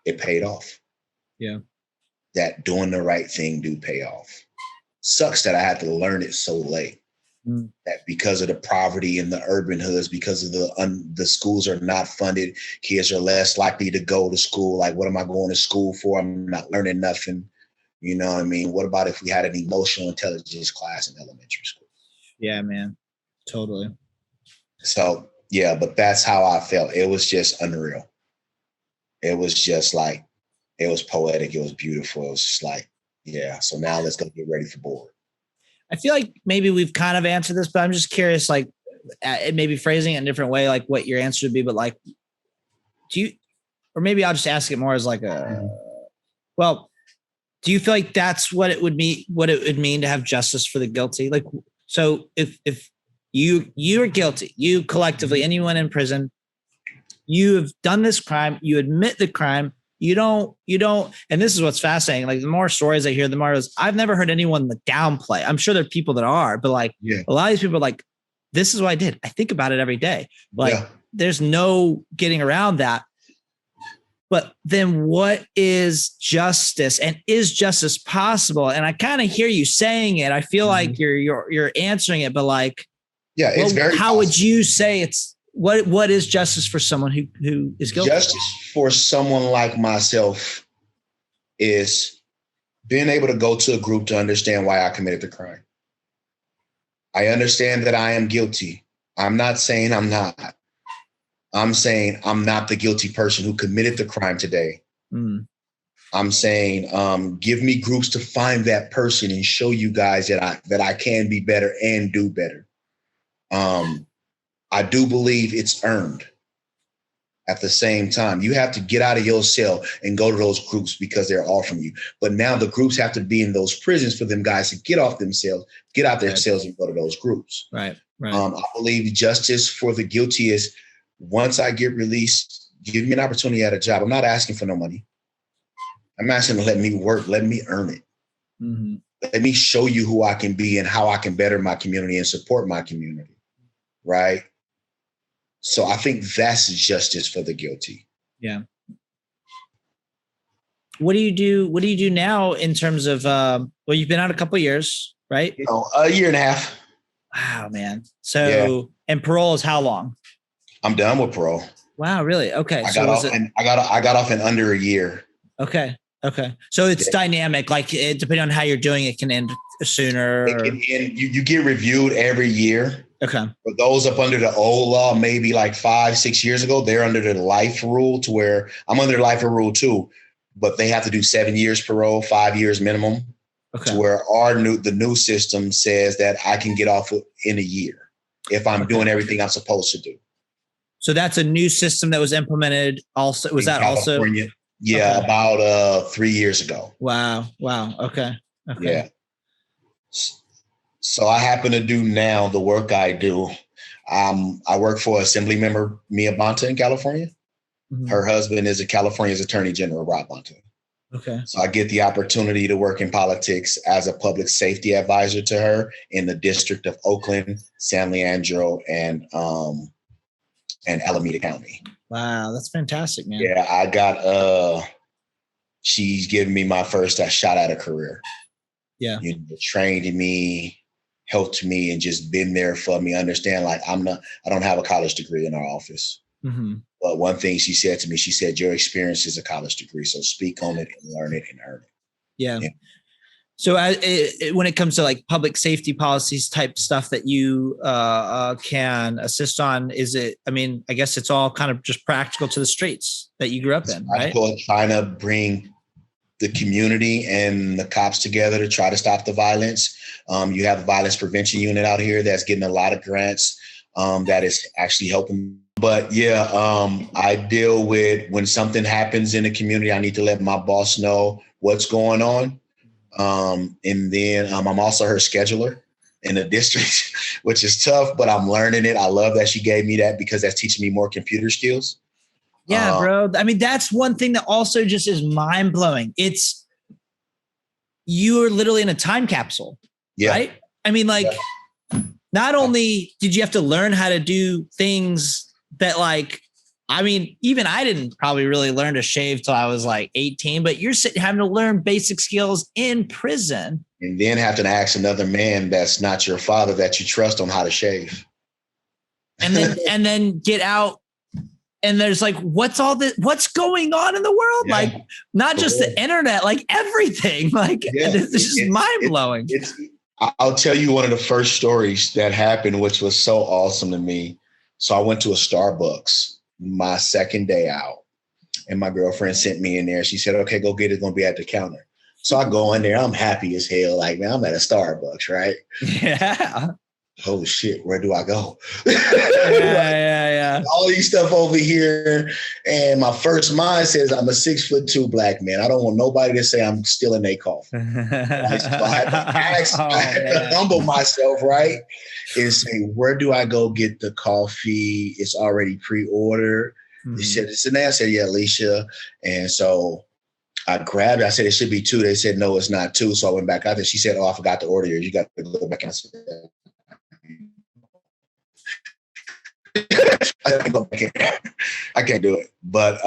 Speaker 2: it paid off.
Speaker 1: Yeah.
Speaker 2: That doing the right thing do pay off. Sucks that I had to learn it so late. That because of the poverty in the urban hoods, because of the schools are not funded, kids are less likely to go to school. Like, what am I going to school for? I'm not learning nothing. You know what I mean? What about if we had an emotional intelligence class in elementary school?
Speaker 1: Yeah, man. Totally.
Speaker 2: So, yeah, but that's how I felt. It was just unreal. It was just like, it was poetic. It was beautiful. It was just like, yeah. So now let's go get ready for board.
Speaker 1: I feel like maybe we've kind of answered this, but I'm just curious, like maybe phrasing it in a different way, like what your answer would be, but like, or maybe I'll just ask it more as like well, do you feel like that's what it would mean to have justice for the guilty? Like, so if you are guilty, you collectively, anyone in prison, you have done this crime, you admit the crime, you don't, and this is what's fascinating. Like, the more stories I hear, the more I've never heard anyone downplay. I'm sure there are people that are, but like a lot of these people are like, this is what I did. I think about it every day. Like, there's no getting around that. But then what is justice, and is justice possible? And I kind of hear you saying it. I feel like you're answering it, but like,
Speaker 2: it's very
Speaker 1: how possible. Would you say it's, what is justice for someone who is guilty?
Speaker 2: Justice for someone like myself is being able to go to a group to understand why I committed the crime. I understand that I am guilty. I'm not saying I'm not. I'm saying I'm not the guilty person who committed the crime today. I'm saying, give me groups to find that person and show you guys that I can be better and do better. I do believe it's earned. At the same time, you have to get out of your cell and go to those groups because they're offering you. But now the groups have to be in those prisons for them guys to get off themselves, get out their cells and go to those groups.
Speaker 1: Right.
Speaker 2: I believe justice for the guilty is, once I get released, give me an opportunity at a job. I'm not asking for no money. I'm asking to let me work, let me earn it.
Speaker 1: Mm-hmm.
Speaker 2: Let me show you who I can be and how I can better my community and support my community, right? So I think that's justice for the guilty.
Speaker 1: Yeah. What do you do? What do you do now in terms of? Well, you've been out a couple of years, right?
Speaker 2: A year and a half.
Speaker 1: Wow, man. So, and parole is how long?
Speaker 2: I'm done with parole.
Speaker 1: Wow, really? Okay.
Speaker 2: I got off in under a year.
Speaker 1: Okay. So it's dynamic. Like depending on how you're doing, it can end sooner.
Speaker 2: It can end. You get reviewed every year.
Speaker 1: Okay.
Speaker 2: For those up under the old law, maybe like 5-6 years ago, they're under the life rule, to where I'm under the life rule too, but they have to do 7 years parole, 5 years minimum. Okay. To where the new system says that I can get off in a year if I'm doing everything I'm supposed to do.
Speaker 1: So that's a new system that was implemented. Also, was that also?
Speaker 2: Yeah, about 3 years ago.
Speaker 1: Wow. Okay.
Speaker 2: Yeah. So I happen to do now the work I do. I work for Assembly Member Mia Bonta in California. Mm-hmm. Her husband is a California's Attorney General, Rob Bonta. Okay. So I get the opportunity to work in politics as a public safety advisor to her in the District of Oakland, San Leandro, and Alameda County.
Speaker 1: Wow, that's fantastic, man.
Speaker 2: Yeah, I got she's given me my first shot at a career. Yeah. Trained me, helped me, and just been there for me. Understand, like I don't have a college degree in our office. Mm-hmm. But one thing she said to me, she said, your experience is a college degree. So speak on it and learn it and earn it.
Speaker 1: Yeah. So when it comes to like public safety policies type stuff that you can assist on, I guess it's all kind of just practical to the streets that you grew up in, right?
Speaker 2: Trying to bring the community and the cops together to try to stop the violence. You have the violence prevention unit out here that's getting a lot of grants that is actually helping. But I deal with when something happens in the community, I need to let my boss know what's going on. And then I'm also her scheduler in the district, which is tough, but I'm learning it. I love that she gave me that because that's teaching me more computer skills.
Speaker 1: Yeah, bro. I mean, that's one thing that also just is mind blowing. You're literally in a time capsule, right? I mean, not only did you have to learn how to do things that even I didn't probably really learn to shave till I was 18, but you're having to learn basic skills in prison.
Speaker 2: And then have to ask another man that's not your father that you trust on how to shave.
Speaker 1: And then get out and there's what's going on in the world? Yeah. Not just the internet, everything. It's just mind blowing.
Speaker 2: I'll tell you one of the first stories that happened, which was so awesome to me. So I went to a Starbucks my second day out, and my girlfriend sent me in there. She said, okay, go get it. It's going to be at the counter. So I go in there. I'm happy as hell. Man, I'm at a Starbucks, right? Yeah. Oh shit, where do I go? Yeah. All these stuff over here. And my first mind says I'm a 6'2" black man. I don't want nobody to say I'm stealing their coffee. Right? So I had to humble myself, right? And say, where do I go get the coffee? It's already pre-ordered. Mm-hmm. They said, it's in there. I said, yeah, Alicia. And so I grabbed it. I said, it should be 2. They said, no, it's not 2. So I went back out there. She said, oh, I forgot to order yours. You got to go back. And I said, I can't do it. But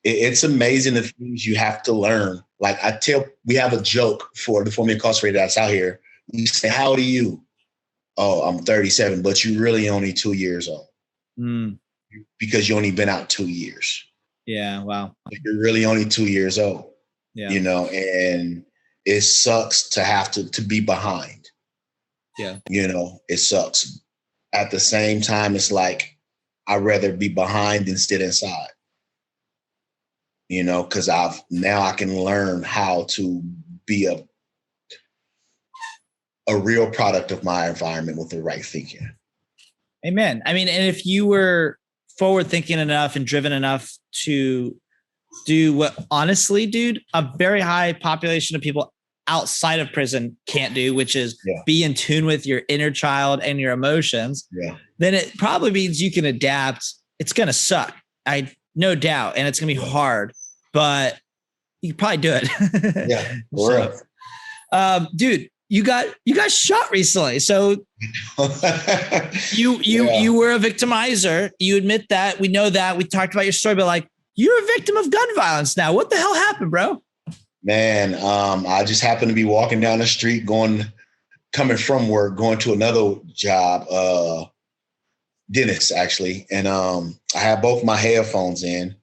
Speaker 2: it's amazing the things you have to learn. We have a joke for the formerly incarcerated that's out here. You say, how old are you? Oh, I'm 37, but you're really only 2 years old. Because you only been out 2 years.
Speaker 1: Yeah, wow.
Speaker 2: You're really only 2 years old. Yeah. And it sucks to have to be behind. Yeah. It sucks. At the same time, it's I'd rather be behind than sit inside. Because now I can learn how to be a real product of my environment with the right thinking.
Speaker 1: Amen. I mean, and if you were forward thinking enough and driven enough to do what, honestly, dude, a very high population of people outside of prison can't do, which is be in tune with your inner child and your emotions, then it probably means you can adapt. It's going to suck. I No doubt. And it's going to be hard, but you can probably do it.
Speaker 2: Yeah.
Speaker 1: Dude, you got shot recently. So you were a victimizer. You admit that. We know that. We talked about your story, but like, you're a victim of gun violence now. What the hell happened, bro?
Speaker 2: Man, I just happened to be walking down the street coming from work, going to another job, dentist actually. And I had both my headphones in,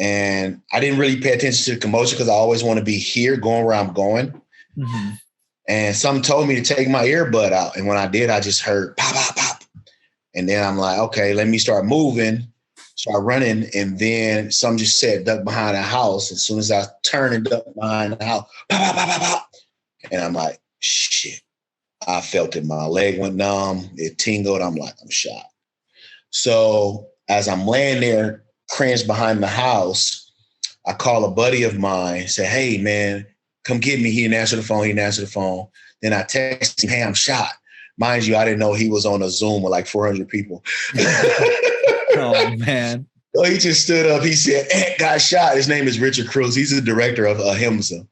Speaker 2: and I didn't really pay attention to the commotion because I always want to be here going where I'm going.
Speaker 1: Mm-hmm.
Speaker 2: And some told me to take my earbud out. And when I did, I just heard pop, pop, pop. And then I'm like, okay, let me start moving, start running. And then some just said, duck behind the house. As soon as I turned and ducked behind the house, pop, pop, pop, pop, pop. And I'm like, shit. I felt it. My leg went numb. It tingled. I'm like, I'm shot. So as I'm laying there, cranes behind the house, I call a buddy of mine, say, hey, man, come get me. He didn't answer the phone. Then I text him, hey, I'm shot. Mind you, I didn't know he was on a Zoom with like 400 people.
Speaker 1: Oh, man.
Speaker 2: So he just stood up. He said, Ant got shot. His name is Richard Cruz. He's the director of Ammons. He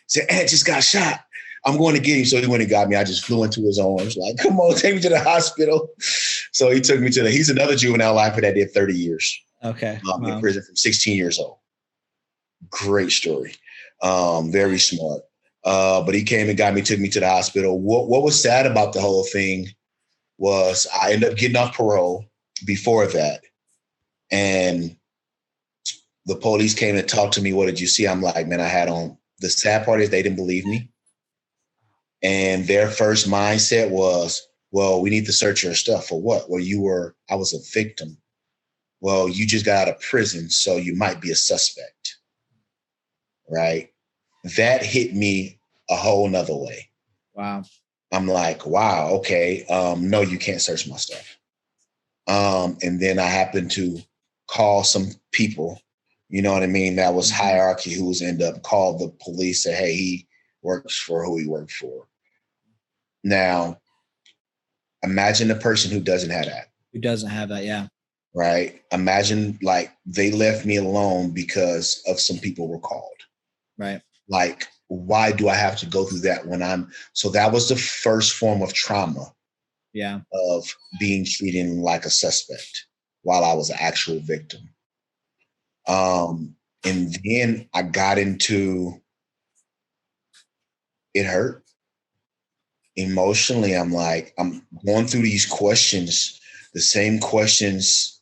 Speaker 2: said, Ant just got shot. I'm going to get him. So he went and got me. I just flew into his arms like, come on, take me to the hospital. So he took me he's another juvenile lifer that did 30 years.
Speaker 1: Okay.
Speaker 2: In prison from 16 years old. Great story. Very smart. But he came and got me, took me to the hospital. What was sad about the whole thing was I ended up getting off parole before that. And the police came and talked to me. What did you see? I'm like, man, I had on. The sad part is they didn't believe me. And their first mindset was, well, we need to search your stuff for what? Well, I was a victim. Well, you just got out of prison, so you might be a suspect. Right? That hit me a whole nother way.
Speaker 1: Wow.
Speaker 2: I'm like, wow, okay. No, you can't search my stuff. And then I happened to call some people, you know what I mean? That was hierarchy who was called the police, say, hey, he works for who he worked for. Now, imagine a person who doesn't have that.
Speaker 1: Who doesn't have that, yeah.
Speaker 2: Right? Imagine like they left me alone because of some people were called.
Speaker 1: Right.
Speaker 2: Like, why do I have to go through that so that was the first form of trauma.
Speaker 1: Yeah.
Speaker 2: Of being treated like a suspect while I was an actual victim. And then I got into, it hurt. Emotionally, I'm going through these questions, the same questions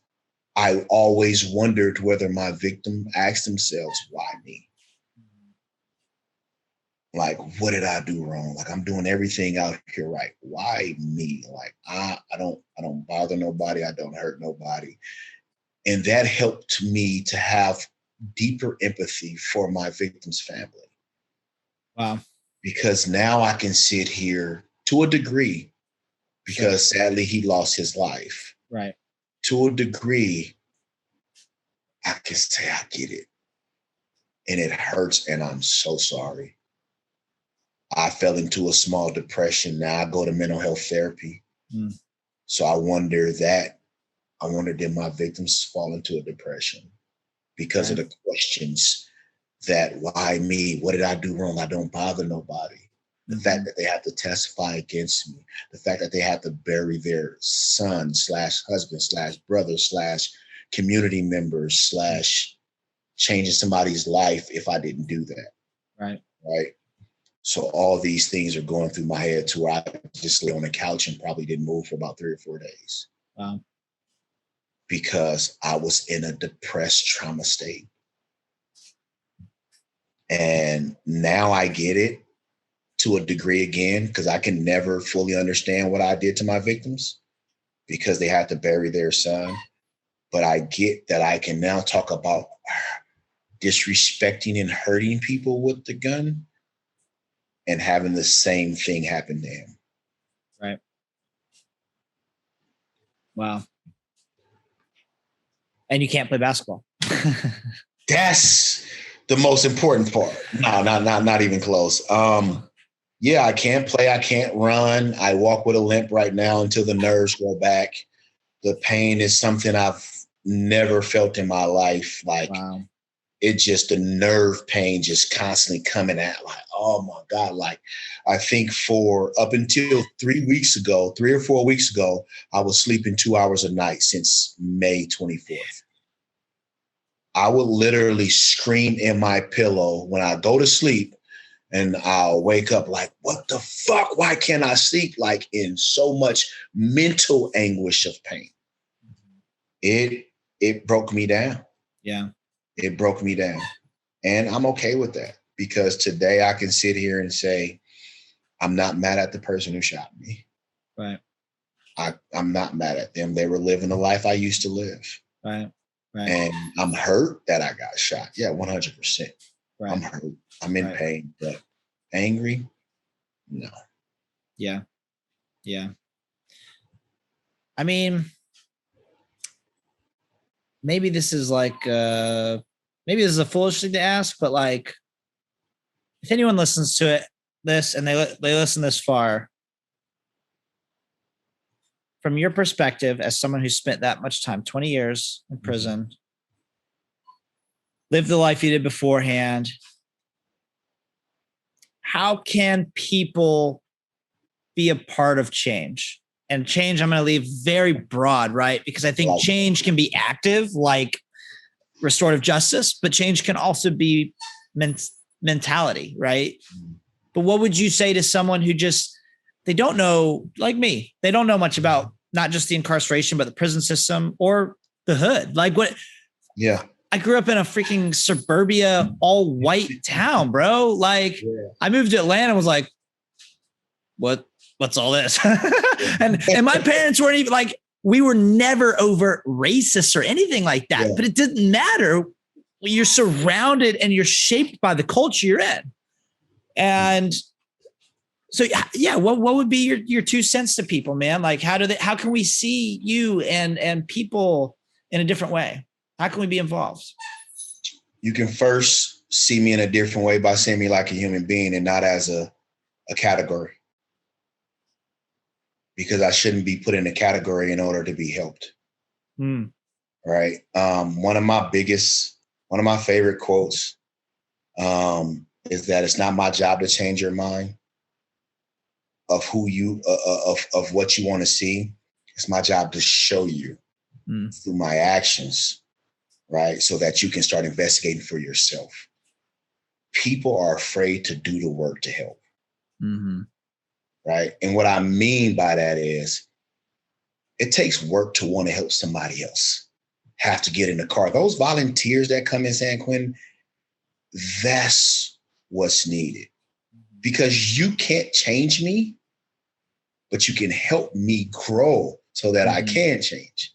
Speaker 2: I always wondered whether my victim asked themselves, why me? Like, what did I do wrong? Like, I'm doing everything out here right. Why me? Like, I don't bother nobody. I don't hurt nobody. And that helped me to have deeper empathy for my victim's family.
Speaker 1: Wow. Because
Speaker 2: now I can sit here to a degree, because sadly he lost his life.
Speaker 1: Right.
Speaker 2: To a degree, I can say I get it. And it hurts, and I'm so sorry. I fell into a small depression. Now I go to mental health therapy. So I wonder, did my victims fall into a depression because of the questions that, why me? What did I do wrong? I don't bother nobody. The fact that they have to testify against me, the fact that they have to bury their son / husband / brother / community members / changing somebody's life if I didn't do that.
Speaker 1: Right.
Speaker 2: Right. So all these things are going through my head to where I just lay on the couch and probably didn't move for about 3 or 4 days.
Speaker 1: Wow.
Speaker 2: Because I was in a depressed trauma state. And now I get it to a degree again, because I can never fully understand what I did to my victims because they had to bury their son. But I get that I can now talk about disrespecting and hurting people with the gun and having the same thing happen to him.
Speaker 1: Right. Wow. And you can't play basketball.
Speaker 2: That's the most important part. No, not even close. Yeah, I can't play. I can't run. I walk with a limp right now until the nerves grow back. The pain is something I've never felt in my life. Like,
Speaker 1: wow.
Speaker 2: it just, the nerve pain just constantly coming at, like, oh my God. Like, I think for up until 3 or 4 weeks ago, I was sleeping 2 hours a night since May 24th. I would literally scream in my pillow when I go to sleep, and I'll wake up like, what the fuck? Why can't I sleep? Like, in so much mental anguish of pain. It broke me down.
Speaker 1: Yeah.
Speaker 2: It broke me down. And I'm okay with that, because today I can sit here and say, I'm not mad at the person who shot me.
Speaker 1: Right.
Speaker 2: I'm not mad at them. They were living the life I used to live.
Speaker 1: Right. Right.
Speaker 2: And I'm hurt that I got shot. Yeah, 100%.
Speaker 1: Right.
Speaker 2: I'm hurt. I'm in pain, but angry? No.
Speaker 1: Yeah. Yeah. I mean, maybe this is like, maybe this is a foolish thing to ask, but like, if anyone listens to this and they listen this far, from your perspective as someone who spent that much time, 20 years in prison, lived the life you did beforehand, how can people be a part of change? And change, I'm going to leave very broad, right? Because I think change can be active, like restorative justice, but change can also be mentality, right? But what would you say to someone who just, they don't know, like me, they don't know much about not just the incarceration, but the prison system or the hood? Like what?
Speaker 2: Yeah.
Speaker 1: I grew up in a freaking suburbia, all white town, bro. Like I moved to Atlanta and was like, what's all this? and my parents weren't even like, we were never over racist or anything like that, but it didn't matter. You're surrounded and you're shaped by the culture you're in. And so, yeah, what would be your 2 cents to people, man? Like, how can we see you and people in a different way? How can we be involved?
Speaker 2: You can first see me in a different way by seeing me like a human being and not as a category. Because I shouldn't be put in a category in order to be helped. Right. One of my favorite quotes is that it's not my job to change your mind of who you, of what you want to see. It's my job to show you through my actions, right? So that you can start investigating for yourself. People are afraid to do the work to help. Right. And what I mean by that is it takes work to want to help somebody else. Have to get in the car. Those volunteers that come in San Quentin, that's what's needed. Because you can't change me, but you can help me grow so that I can change.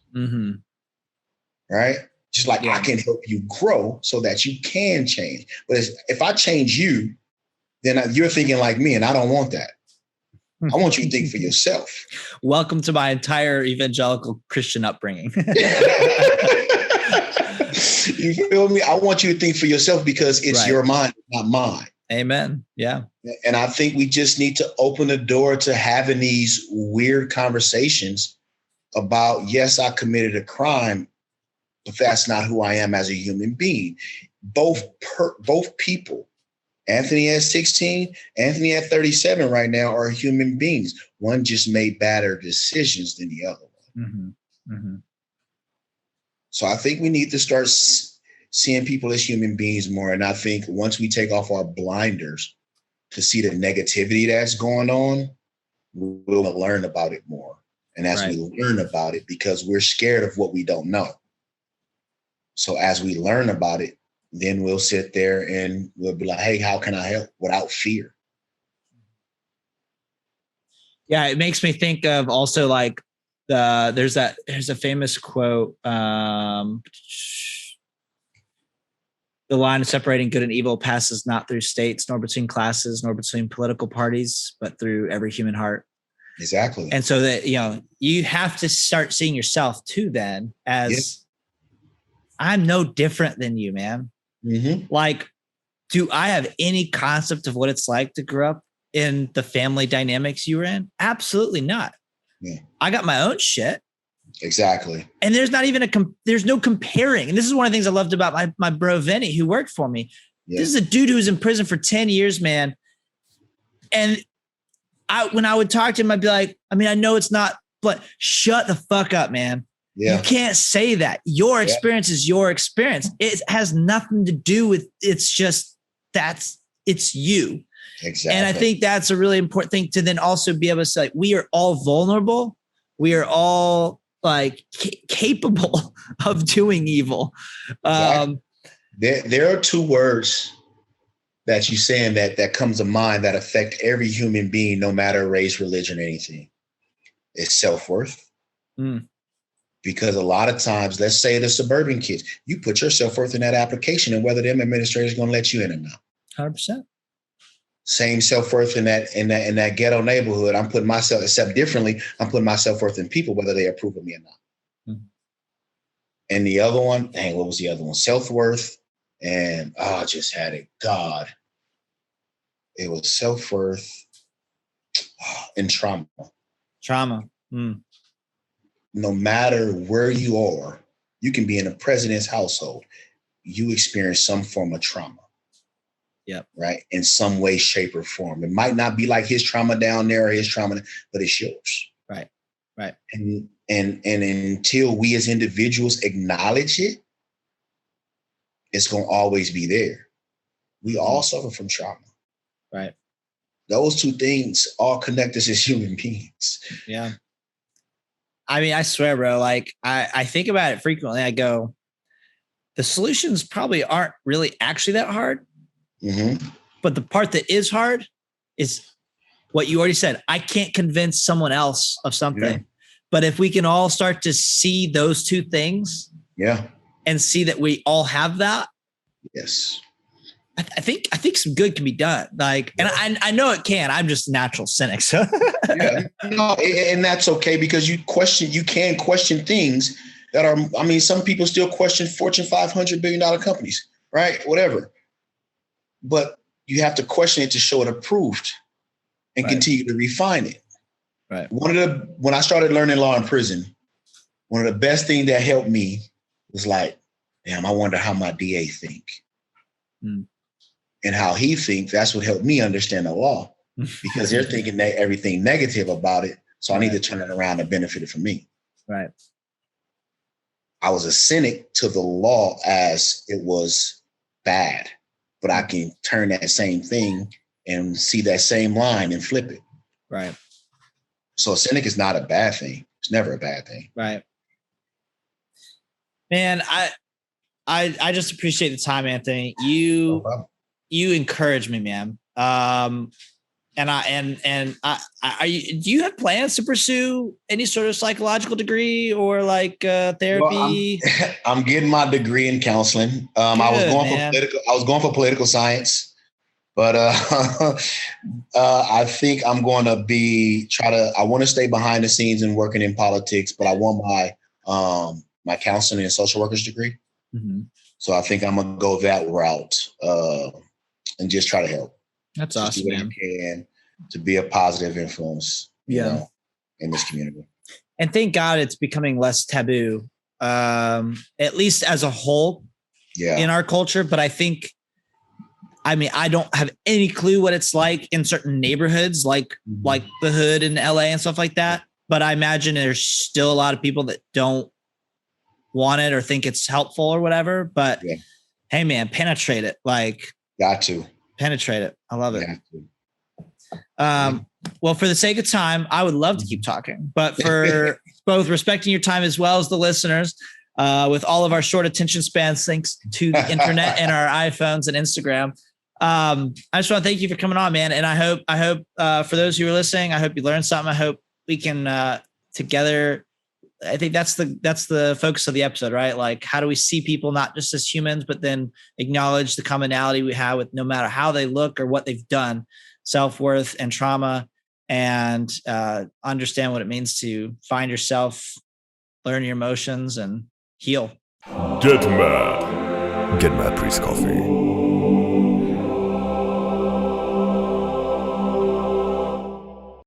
Speaker 2: Right? Just like I can help you grow so that you can change. But if I change you, then you're thinking like me, and I don't want that. I want you to think for yourself.
Speaker 1: Welcome to my entire evangelical Christian upbringing.
Speaker 2: You feel me? I want you to think for yourself because it's your mind, not mine.
Speaker 1: Amen. Yeah.
Speaker 2: And I think we just need to open the door to having these weird conversations about, yes, I committed a crime, but that's not who I am as a human being. Both people, Anthony at 16, Anthony at 37 right now are human beings. One just made better decisions than the other one. So I think we need to start seeing people as human beings more. And I think once we take off our blinders to see the negativity that's going on, we'll learn about it more. And as we learn about it, because we're scared of what we don't know. So as we learn about it, then we'll sit there and we'll be like, hey, how can I help without fear?
Speaker 1: Yeah, it makes me think of also like there's a famous quote, the line separating good and evil passes not through states, nor between classes, nor between political parties, but through every human heart.
Speaker 2: Exactly.
Speaker 1: And so that, you have to start seeing yourself too then as I'm no different than you, man. Like, do I have any concept of what it's like to grow up in the family dynamics you were in? Absolutely not. I got my own shit.
Speaker 2: Exactly.
Speaker 1: And there's not even there's no comparing. And this is one of the things I loved about my bro, Vinny, who worked for me. Yeah. This is a dude who was in prison for 10 years, man. And when I would talk to him, I'd be like, I mean, I know it's not, but shut the fuck up, man. Yeah. You can't say that. Your experience is your experience. It has nothing to do with, it's you.
Speaker 2: Exactly.
Speaker 1: And I think that's a really important thing to then also be able to say, like, we are all vulnerable. We are all like capable of doing evil.
Speaker 2: Exactly. There are two words that you saying that comes to mind that affect every human being, no matter race, religion, anything. It's self-worth. Because a lot of times, let's say the suburban kids, you put your self-worth in that application and whether them administrators going to let you in or not.
Speaker 1: 100%.
Speaker 2: Same self-worth in that ghetto neighborhood. I'm putting myself, except differently, I'm putting my self-worth in people, whether they approve of me or not. And the other one, what was the other one? Self-worth and, I just had it. God. It was self-worth and trauma.
Speaker 1: Trauma.
Speaker 2: No matter where you are, you can be in a president's household. You experience some form of trauma.
Speaker 1: Yep.
Speaker 2: Right. In some way, shape, or form. It might not be like his trauma down there or his trauma, but it's yours.
Speaker 1: Right. Right.
Speaker 2: And until we as individuals acknowledge it, it's going to always be there. We all suffer from trauma.
Speaker 1: Right.
Speaker 2: Those two things all connect us as human beings.
Speaker 1: Yeah. I mean, I swear, bro, like I think about it frequently. I go, the solutions probably aren't really actually that hard. But the part that is hard is what you already said. I can't convince someone else of something. Yeah. But if we can all start to see those two things and see that we all have that.
Speaker 2: Yes.
Speaker 1: I think some good can be done. Like, and I know it can. I'm just a natural cynic. So
Speaker 2: no, and that's okay because you can question things that are, I mean, some people still question Fortune 500 $1 billion companies, right? Whatever. But you have to question it to show it approved and continue to refine it.
Speaker 1: Right.
Speaker 2: When I started learning law in prison, one of the best things that helped me was like, damn, I wonder how my DA think. And how he thinks, that's what helped me understand the law because they're thinking everything negative about it. So I need to turn it around and benefit it for me.
Speaker 1: Right.
Speaker 2: I was a cynic to the law as it was bad. But I can turn that same thing and see that same line and flip it.
Speaker 1: Right.
Speaker 2: So a cynic is not a bad thing. It's never a bad thing.
Speaker 1: Right. Man, I just appreciate the time, Anthony. You encourage me, man. Do you have plans to pursue any sort of psychological degree or like therapy?
Speaker 2: Well, I'm getting my degree in counseling. I was going for political science, but I think I'm going to I want to stay behind the scenes and working in politics, but I want my counseling and social workers degree. So I think I'm gonna go that route and just try to help.
Speaker 1: That's awesome, man.
Speaker 2: Can to be a positive influence, in this community.
Speaker 1: And thank God it's becoming less taboo, at least as a whole in our culture. But I don't have any clue what it's like in certain neighborhoods, like the hood in LA and stuff like that. But I imagine there's still a lot of people that don't want it or think it's helpful or whatever. But hey, man, penetrate it. Like,
Speaker 2: got to.
Speaker 1: Penetrate it. I love it. Well, for the sake of time, I would love to keep talking, but for both respecting your time as well as the listeners, with all of our short attention spans, thanks to the internet and our iPhones and Instagram. I just want to thank you for coming on, man. And I hope for those who are listening, I hope you learned something. I hope we can together. I think that's the focus of the episode, right? Like, how do we see people not just as humans, but then acknowledge the commonality we have with no matter how they look or what they've done, self-worth and trauma, and understand what it means to find yourself, learn your emotions, and heal.
Speaker 3: Get mad. Get mad, Priest Coffee.